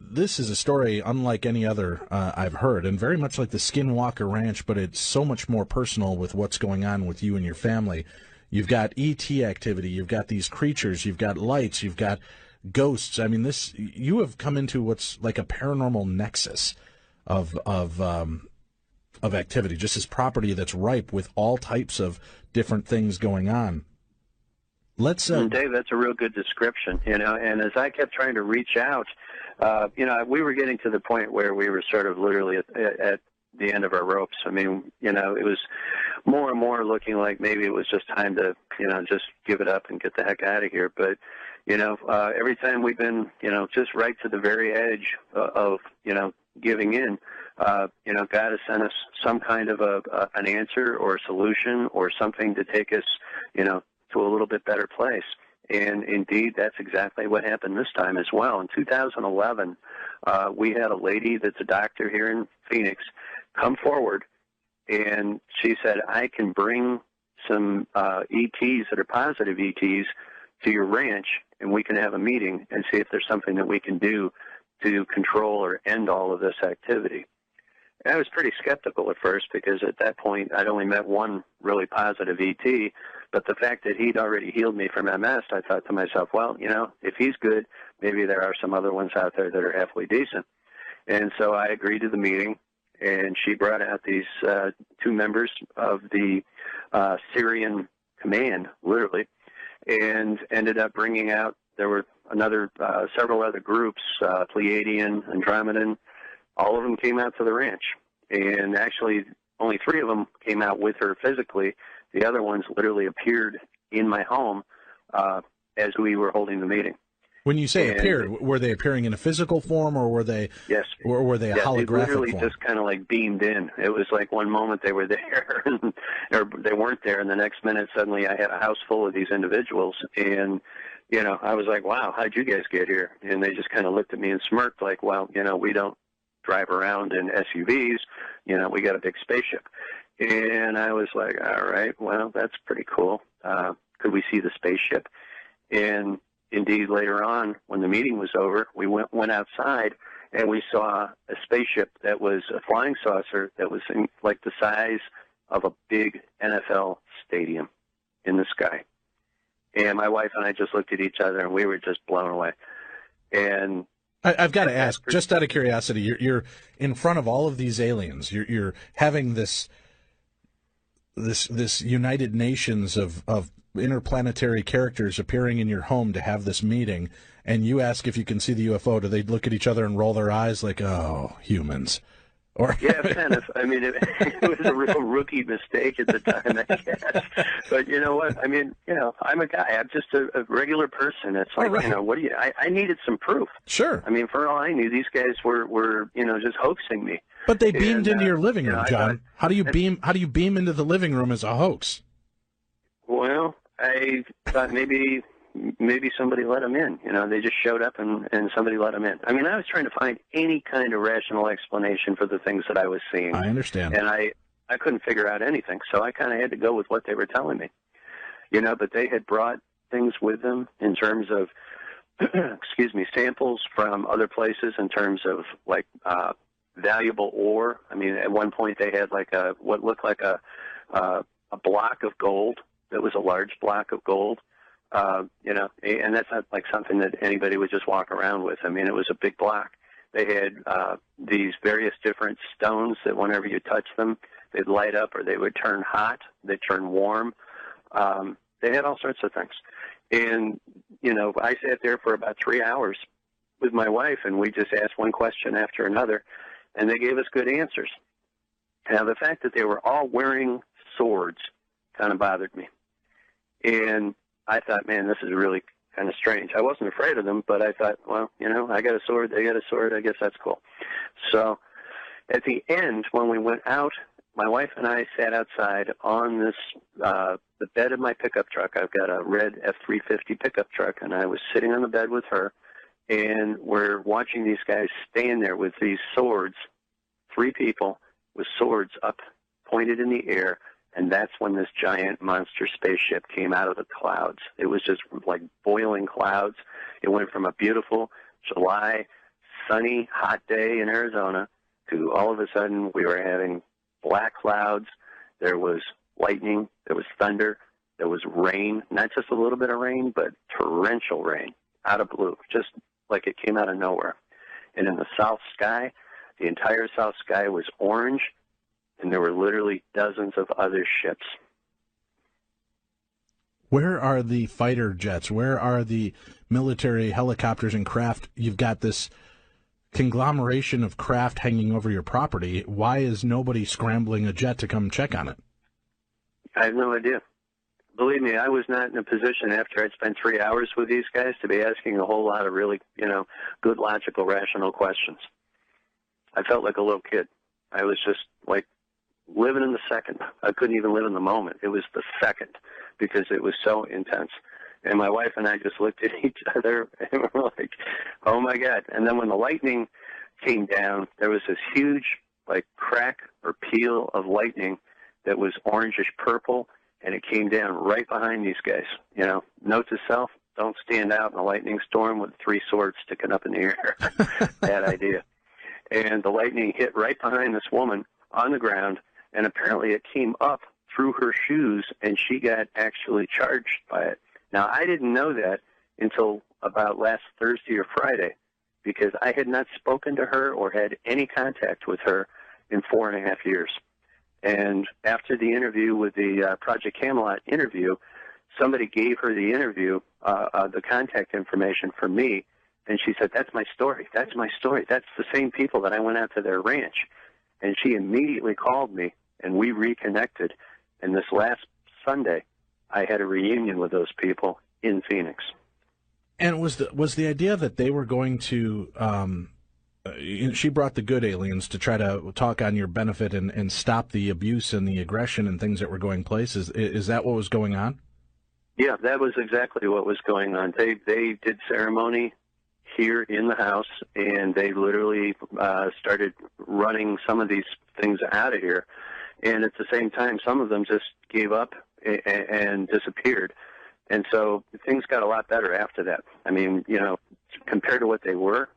this is a story unlike any other I've heard, and very much like the Skinwalker Ranch, but it's so much more personal with what's going on with you and your family. You've got ET activity, you've got these creatures, you've got lights, you've got ghosts. I mean, you have come into what's like a paranormal nexus of activity, just this property that's ripe with all types of different things going on. Dave, that's a real good description, and as I kept trying to reach out, we were getting to the point where we were sort of literally at the end of our ropes. I mean, it was more and more looking like maybe it was just time to, just give it up and get the heck out of here. But, every time we've been, just right to the very edge of, giving in, God has sent us some kind of an answer or a solution or something to take us, to a little bit better place. And indeed, that's exactly what happened this time as well. In 2011, we had a lady that's a doctor here in Phoenix come forward, and she said, I can bring some ETs that are positive ETs to your ranch, and we can have a meeting and see if there's something that we can do to control or end all of this activity. And I was pretty skeptical at first because at that point I'd only met one really positive ET, but the fact that he'd already healed me from MS, I thought to myself, well, if he's good, maybe there are some other ones out there that are halfway decent. And so I agreed to the meeting, and she brought out these 2 members of the Syrian command, literally, and ended up bringing out, there were several other groups, Pleiadian, Andromedan. All of them came out to the ranch, and actually only 3 of them came out with her physically. The other ones literally appeared in my home as we were holding the meeting. When you say appeared, were they appearing in a physical form, or were they? Yes. Or were they a holographic they literally form? just kind of like beamed in. It was like one moment they were there, or they weren't there, and the next minute suddenly I had a house full of these individuals, and I was like, wow, how'd you guys get here? And they just kind of looked at me and smirked like, well, we don't drive around in SUVs, we got a big spaceship. And I was like, all right, well, that's pretty cool. Could we see the spaceship? And indeed, later on, when the meeting was over, we went outside, and we saw a spaceship that was a flying saucer that was like the size of a big NFL stadium in the sky. And my wife and I just looked at each other, and we were just blown away. And I've got to ask, just out of curiosity, you're in front of all of these aliens. You're having this United Nations of interplanetary characters appearing in your home to have this meeting, and you ask if you can see the UFO. Do they look at each other and roll their eyes like, oh, humans? Or yeah, kind of. I mean, it was a real rookie mistake at the time, I guess. But you know what? I mean, I'm a guy. I'm just a regular person. It's like, right. What do you? I needed some proof. Sure. I mean, for all I knew, these guys were just hoaxing me. But they beamed into your living room, John. How do you beam into the living room as a hoax? Well, I thought maybe somebody let them in. They just showed up and somebody let them in. I mean, I was trying to find any kind of rational explanation for the things that I was seeing. I understand. And I couldn't figure out anything, so I kind of had to go with what they were telling me. But they had brought things with them in terms of, samples from other places in terms of, like, valuable ore. I mean, at one point they had, like, what looked like a block of gold that was a large block of gold. And that's not like something that anybody would just walk around with. I mean, it was a big block. They had these various different stones that whenever you touch them, they'd light up or they would turn hot, they'd turn warm. They had all sorts of things. And, I sat there for about 3 hours with my wife, and we just asked one question after another, and they gave us good answers. Now, the fact that they were all wearing swords kind of bothered me. And I thought, man, this is really kind of strange. I wasn't afraid of them, but I thought, well, I got a sword, they got a sword, I guess that's cool. So at the end, when we went out, my wife and I sat outside on this, the bed of my pickup truck. I've got a red F-350 pickup truck, and I was sitting on the bed with her, and we're watching these guys stand there with these swords, 3 people with swords up, pointed in the air. And that's when this giant monster spaceship came out of the clouds. It was just like boiling clouds. It went from a beautiful July, sunny, hot day in Arizona to all of a sudden we were having black clouds. There was lightning. There was thunder. There was rain. Not just a little bit of rain, but torrential rain out of blue, just like it came out of nowhere. And in the south sky, the entire south sky was orange. And there were literally dozens of other ships. Where are the fighter jets? Where are the military helicopters and craft? You've got this conglomeration of craft hanging over your property. Why is nobody scrambling a jet to come check on it? I have no idea. Believe me, I was not in a position after I'd spent 3 hours with these guys to be asking a whole lot of really, good, logical, rational questions. I felt like a little kid. I was just like, living in the second. I couldn't even live in the moment. It was the second because it was so intense. And my wife and I just looked at each other and we were like, oh my God. And then when the lightning came down, there was this huge like crack or peel of lightning that was orangish purple, and it came down right behind these guys. Note to self, don't stand out in a lightning storm with 3 swords sticking up in the air. Bad idea. And the lightning hit right behind this woman on the ground, and apparently it came up through her shoes, and she got actually charged by it. Now, I didn't know that until about last Thursday or Friday, because I had not spoken to her or had any contact with her in 4.5 years. And after the interview with the Project Camelot interview, somebody gave her the interview, the contact information for me, and she said, that's my story. That's my story. That's the same people that I went out to their ranch. And she immediately called me, and we reconnected. And this last Sunday, I had a reunion with those people in Phoenix. And was the idea that they were going to? She brought the good aliens to try to talk on your benefit and stop the abuse and the aggression and things that were going places. Is that what was going on? Yeah, that was exactly what was going on. They did ceremony here in the house, and they literally started running some of these things out of here. And at the same time, some of them just gave up and disappeared. And so things got a lot better after that. I mean, compared to what they were,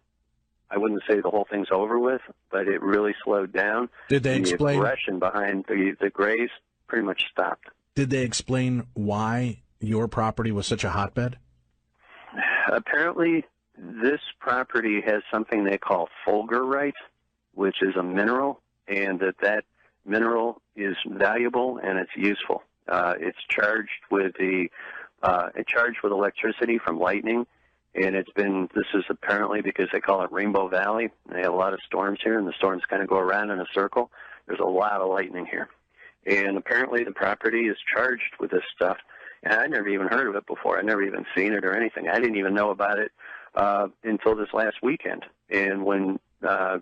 I wouldn't say the whole thing's over with, but it really slowed down. Did they explain? The aggression behind the Greys pretty much stopped. Did they explain why your property was such a hotbed? Apparently, this property has something they call fulgurite, which is a mineral, and that mineral is valuable and it's useful. It's charged with electricity from lightning. And this is apparently because they call it Rainbow Valley. They have a lot of storms here, and the storms kind of go around in a circle. There's a lot of lightning here. And apparently the property is charged with this stuff. And I'd never even heard of it before. I'd never even seen it or anything. I didn't even know about it until this last weekend. And when the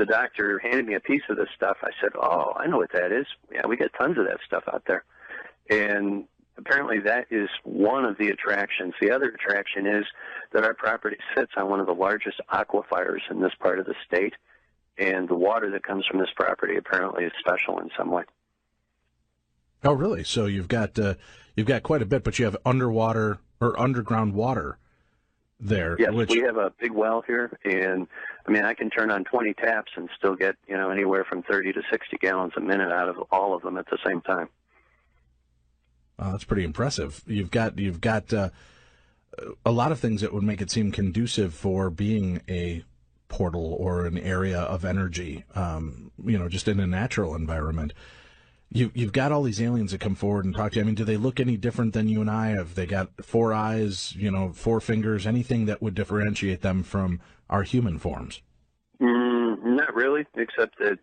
doctor handed me a piece of this stuff, I said, oh, I know what that is. Yeah, we got tons of that stuff out there. And apparently that is one of the attractions. The other attraction is that our property sits on one of the largest aquifers in this part of the state, and the water that comes from this property apparently is special in some way. Oh, really? So you've got quite a bit, but you have underwater or underground water there. Yes, we have a big well here, and I mean I can turn on 20 taps and still get anywhere from 30 to 60 gallons a minute out of all of them at the same time. That's pretty impressive. You've got a lot of things that would make it seem conducive for being a portal or an area of energy, just in a natural environment. You've got all these aliens that come forward and talk to you. I mean, do they look any different than you and I? Have they got 4 eyes, 4 fingers, anything that would differentiate them from our human forms? Not really, except that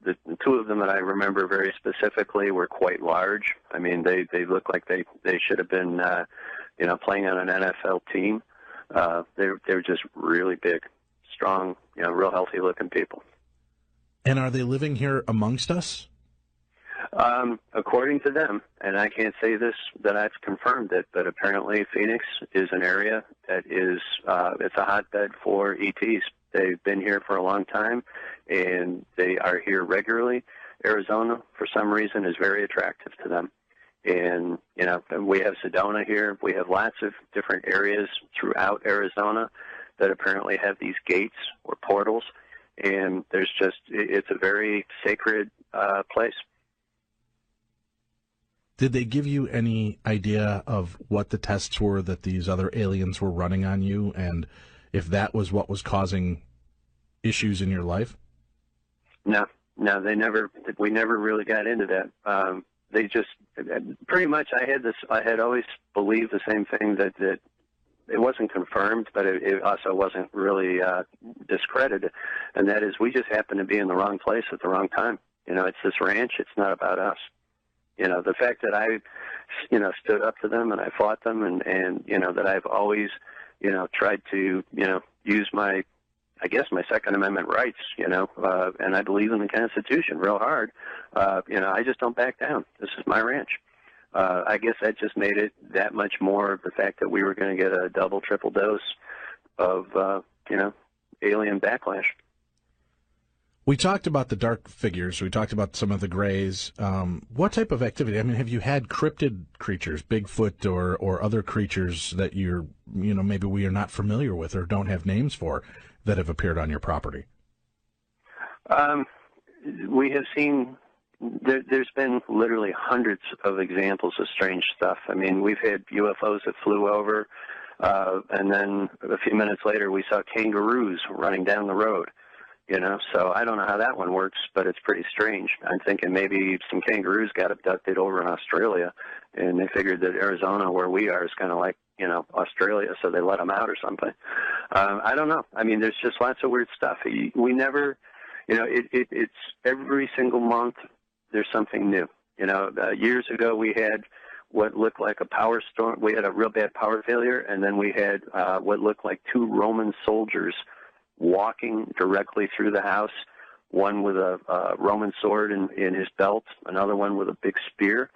the 2 of them that I remember very specifically were quite large. I mean, they look like they should have been, playing on an NFL team. They're just really big, strong, real healthy-looking people. And are they living here amongst us? According to them, and I can't say this that I've confirmed it, but apparently Phoenix is an area that is it's a hotbed for ETs. They've been here for a long time, and they are here regularly. Arizona, for some reason, is very attractive to them. And, we have Sedona here. We have lots of different areas throughout Arizona that apparently have these gates or portals. And it's a very sacred place. Did they give you any idea of what the tests were that these other aliens were running on you, and if that was what was causing issues in your life? No, we never really got into that. They just, pretty much I had always believed the same thing, that it wasn't confirmed, but it also wasn't really discredited, and that is we just happened to be in the wrong place at the wrong time. It's this ranch, it's not about us. The fact that I, stood up to them and I fought them and that I've always, tried to, use my Second Amendment rights, and I believe in the Constitution real hard. I just don't back down. This is my ranch. I guess that just made it that much more the fact that we were going to get a double, triple dose of, alien backlash. We talked about the dark figures. We talked about some of the grays. What type of activity? I mean, have you had cryptid creatures, Bigfoot or other creatures that maybe we are not familiar with or don't have names for that have appeared on your property? We have seen, there's been literally hundreds of examples of strange stuff. I mean, we've had UFOs that flew over, and then a few minutes later we saw kangaroos running down the road. So I don't know how that one works, but it's pretty strange. I'm thinking maybe some kangaroos got abducted over in Australia, and they figured that Arizona, where we are, is kind of like, Australia, so they let them out or something. I don't know. I mean, there's just lots of weird stuff. We never, it's every single month there's something new. Years ago we had what looked like a power storm. We had a real bad power failure, and then we had what looked like two Roman soldiers walking directly through the house, one with a Roman sword in his belt, another one with a big spear,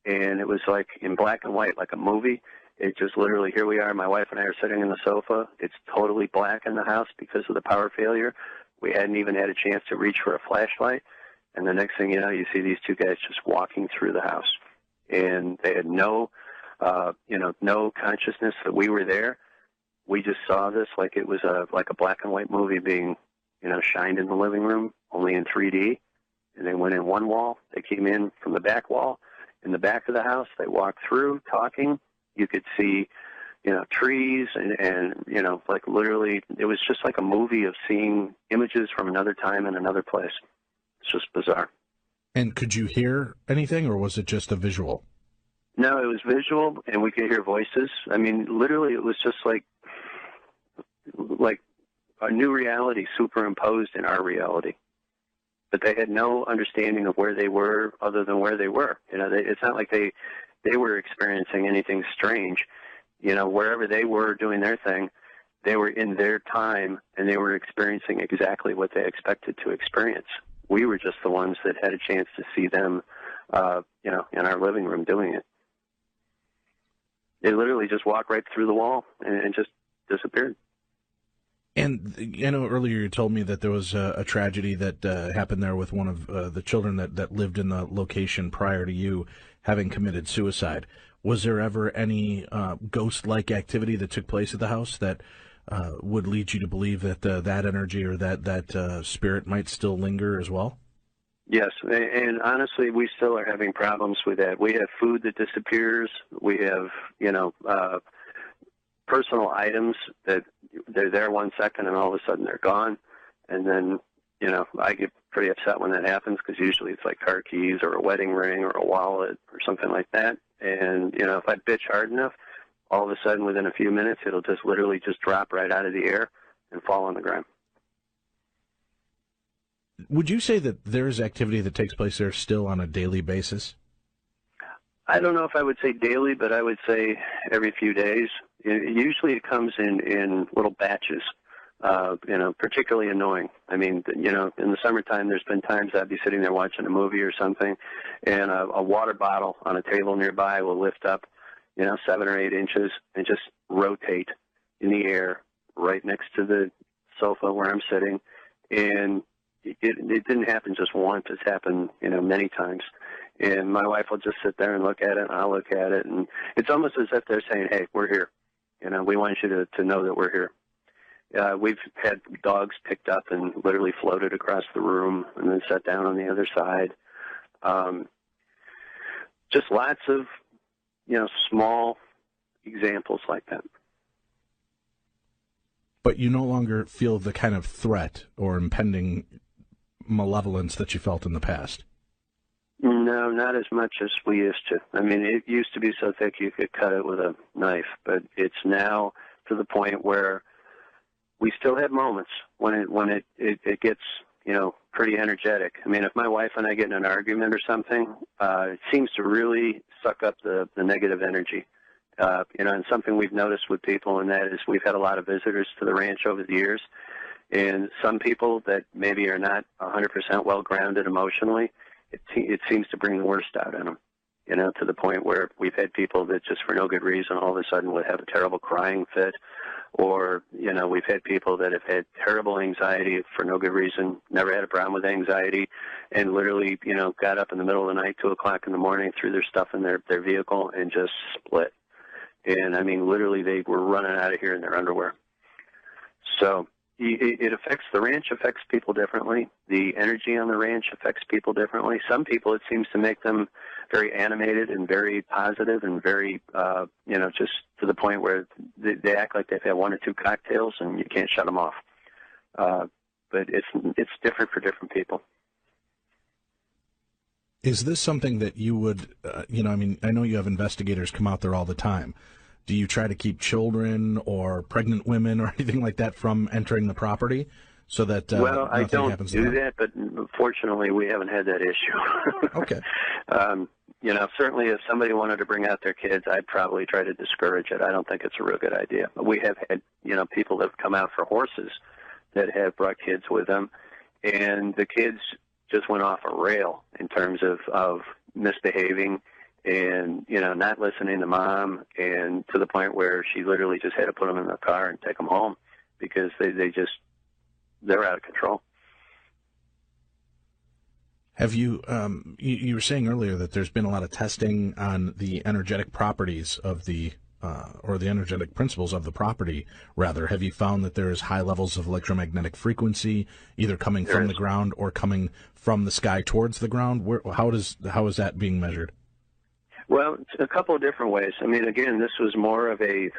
and it was like in black and white, like a movie. It just literally, here we are, my wife and I are sitting on the sofa. It's totally black in the house because of the power failure. We hadn't even had a chance to reach for a flashlight, and the next thing you know, you see these two guys just walking through the house. And they had no consciousness that we were there. We just saw this like it was like a black and white movie being, shined in the living room, only in 3D. And they went in one wall. They came in from the back wall. In the back of the house, they walked through, talking. You could see, trees and like literally, it was just like a movie of seeing images from another time and another place. It's just bizarre. And could you hear anything, or was it just a visual? No, it was visual, and we could hear voices. I mean, literally, it was just like a new reality superimposed in our reality. But they had no understanding of where they were other than where they were. It's not like they were experiencing anything strange. Wherever they were doing their thing, they were in their time, and they were experiencing exactly what they expected to experience. We were just the ones that had a chance to see them, in our living room doing it. They literally just walked right through the wall and just disappeared. And earlier you told me that there was a tragedy that happened there with one of the children that lived in the location prior to you having committed suicide. Was there ever any ghost-like activity that took place at the house that would lead you to believe that that energy or that spirit might still linger as well? Yes, and honestly, we still are having problems with that. We have food that disappears. We have, personal items that they're there 1 second and all of a sudden they're gone. And then, I get pretty upset when that happens because usually it's like car keys or a wedding ring or a wallet or something like that. And, if I bitch hard enough, all of a sudden within a few minutes, it'll just literally just drop right out of the air and fall on the ground. Would you say that there is activity that takes place there still on a daily basis? I don't know if I would say daily, but I would say every few days. Usually it comes in little batches, particularly annoying. I mean, in the summertime, there's been times I'd be sitting there watching a movie or something, and a water bottle on a table nearby will lift up, 7 or 8 inches and just rotate in the air right next to the sofa where I'm sitting. And it didn't happen just once. It's happened, many times. And my wife will just sit there and look at it, and I'll look at it. And it's almost as if they're saying, hey, we're here. We want you to know that we're here. We've had dogs picked up and literally floated across the room and then set down on the other side. Just lots of, small examples like that. But you no longer feel the kind of threat or impending malevolence that you felt in the past? No, not as much as we used to. I mean, it used to be so thick you could cut it with a knife, but it's now to the point where we still have moments when it gets, pretty energetic. I mean, if my wife and I get in an argument or something, it seems to really suck up the negative energy. And something we've noticed with people, and that is we've had a lot of visitors to the ranch over the years, and some people that maybe are not 100% well-grounded emotionally, it seems to bring the worst out in them, to the point where we've had people that just for no good reason all of a sudden would have a terrible crying fit, or, we've had people that have had terrible anxiety for no good reason, never had a problem with anxiety, and literally, got up in the middle of the night, 2 o'clock in the morning, threw their stuff in their vehicle and just split. And, I mean, literally they were running out of here in their underwear. So it affects, the ranch affects people differently. The energy on the ranch affects people differently. Some people, it seems to make them very animated and very positive and very, just to the point where they act like they've had 1 or 2 cocktails and you can't shut them off. But it's different for different people. Is this something that you would, I know you have investigators come out there all the time. Do you try to keep children or pregnant women or anything like that from entering the property so that well, I don't happens do that, but fortunately we haven't had that issue. Okay. certainly if somebody wanted to bring out their kids, I'd probably try to discourage it. I don't think it's a real good idea. We have had, people that have come out for horses that have brought kids with them, and the kids just went off a rail in terms of misbehaving and, not listening to mom, and to the point where she literally just had to put them in the car and take them home because they're out of control. Have you, you were saying earlier that there's been a lot of testing on the energetic properties of or the energetic principles of the property, rather. Have you found that there's high levels of electromagnetic frequency, either coming from the ground or coming from the sky towards the ground? How is that being measured? Well, a couple of different ways. I mean, again, this was more of a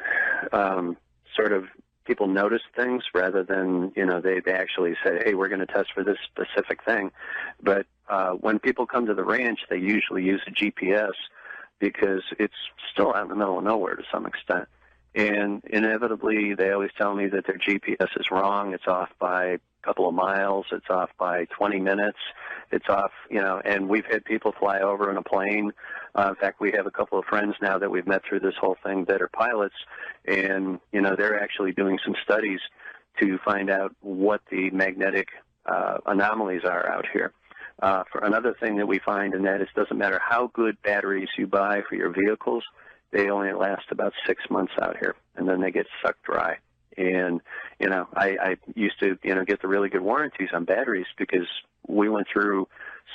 sort of people noticed things rather than, they actually said, hey, we're going to test for this specific thing. But when people come to the ranch, they usually use a GPS because it's still out in the middle of nowhere to some extent. And inevitably, they always tell me that their GPS is wrong. It's off by a couple of miles. It's off by 20 minutes. It's off, and we've had people fly over in a plane. In fact, we have a couple of friends now that we've met through this whole thing that are pilots, and, they're actually doing some studies to find out what the magnetic anomalies are out here. For another thing that we find, and that is, doesn't matter how good batteries you buy for your vehicles, they only last about 6 months out here, and then they get sucked dry. And, I used to, get the really good warranties on batteries because we went through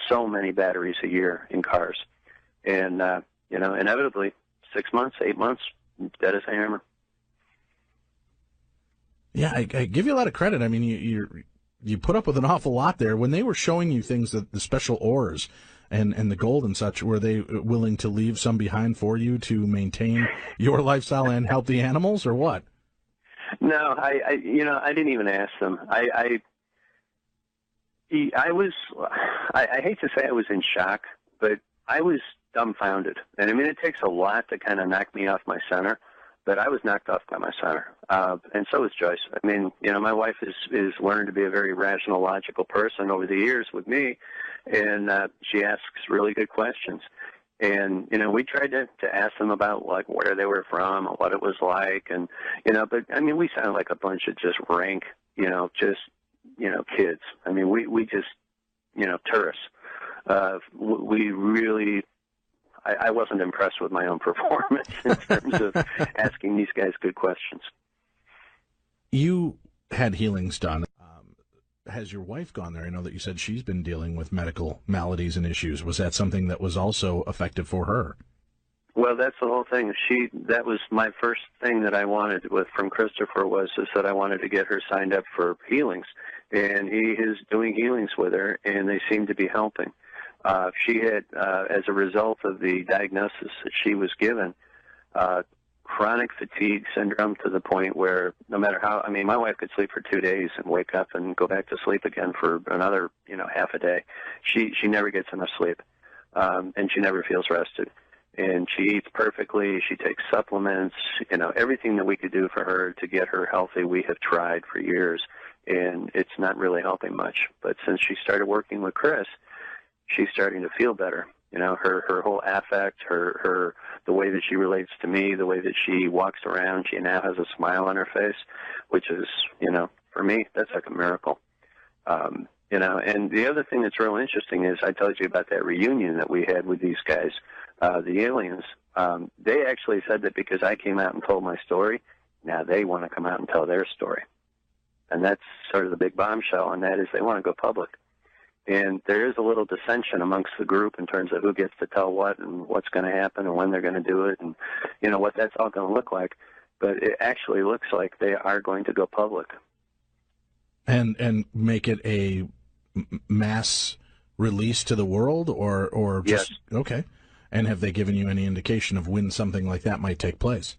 so many batteries a year in cars. And, inevitably, 6 months, 8 months, dead as a hammer. Yeah, I give you a lot of credit. I mean, you put up with an awful lot there. When they were showing you things, that the special ores and the gold and such, were they willing to leave some behind for you to maintain your lifestyle and help the animals, or what? No, I didn't even ask them. I hate to say I was in shock, but I was dumbfounded. And I mean, it takes a lot to kind of knock me off my center, but I was knocked off by my center. And so is Joyce. I mean, my wife is learned to be a very rational, logical person over the years with me, and she asks really good questions. And, we tried to ask them about, like, where they were from and what it was like. And, but, I mean, we sound like a bunch of just rank, kids. I mean, we just, tourists. We really, I wasn't impressed with my own performance in terms of asking these guys good questions. You had healings done. Has your wife gone there? I know that you said she's been dealing with medical maladies and issues. Was that something that was also effective for her? Well, that's the whole thing. That was my first thing that I wanted from Christopher is that I wanted to get her signed up for healings. And he is doing healings with her, and they seem to be helping. She had, as a result of the diagnosis that she was given, chronic fatigue syndrome, to the point where no matter how, I mean, my wife could sleep for 2 days and wake up and go back to sleep again for another, half a day. She never gets enough sleep, and she never feels rested. And she eats perfectly. She takes supplements. Everything that we could do for her to get her healthy, we have tried for years, and it's not really helping much. But since she started working with Chris, she's starting to feel better. Her whole affect, the way that she relates to me, the way that she walks around, she now has a smile on her face, which is, for me, that's like a miracle. And the other thing that's real interesting is I told you about that reunion that we had with these guys, the aliens. They actually said that because I came out and told my story, now they want to come out and tell their story. And that's sort of the big bombshell, and that is they want to go public. And there is a little dissension amongst the group in terms of who gets to tell what and what's going to happen and when they're going to do it and, what that's all going to look like. But it actually looks like they are going to go public. And make it a mass release to the world, or just... Yes. Okay. And have they given you any indication of when something like that might take place?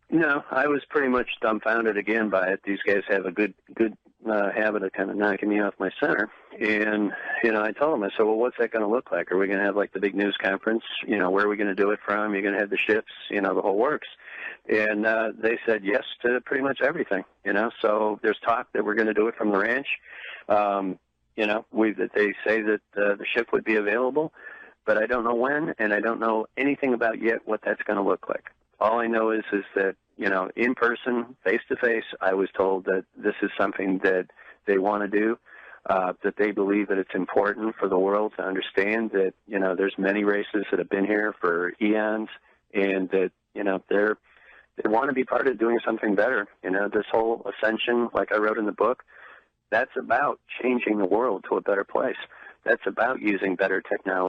No, I was pretty much dumbfounded again by it. These guys have a good habit of kind of knocking me off my center. And, I told them, I said, well, what's that going to look like? Are we going to have, like, the big news conference? Where are we going to do it from? You're going to have the ships, the whole works. And they said yes to pretty much everything, So there's talk that we're going to do it from the ranch. They say that the ship would be available. but I don't know when, and I don't know anything about yet what that's going to look like. All I know is that, in person, face-to-face, I was told that this is something that they want to do, that they believe that it's important for the world to understand that, there's many races that have been here for eons, and that, they want to be part of doing something better. This whole ascension, like I wrote in the book, that's about changing the world to a better place. That's about using better technology.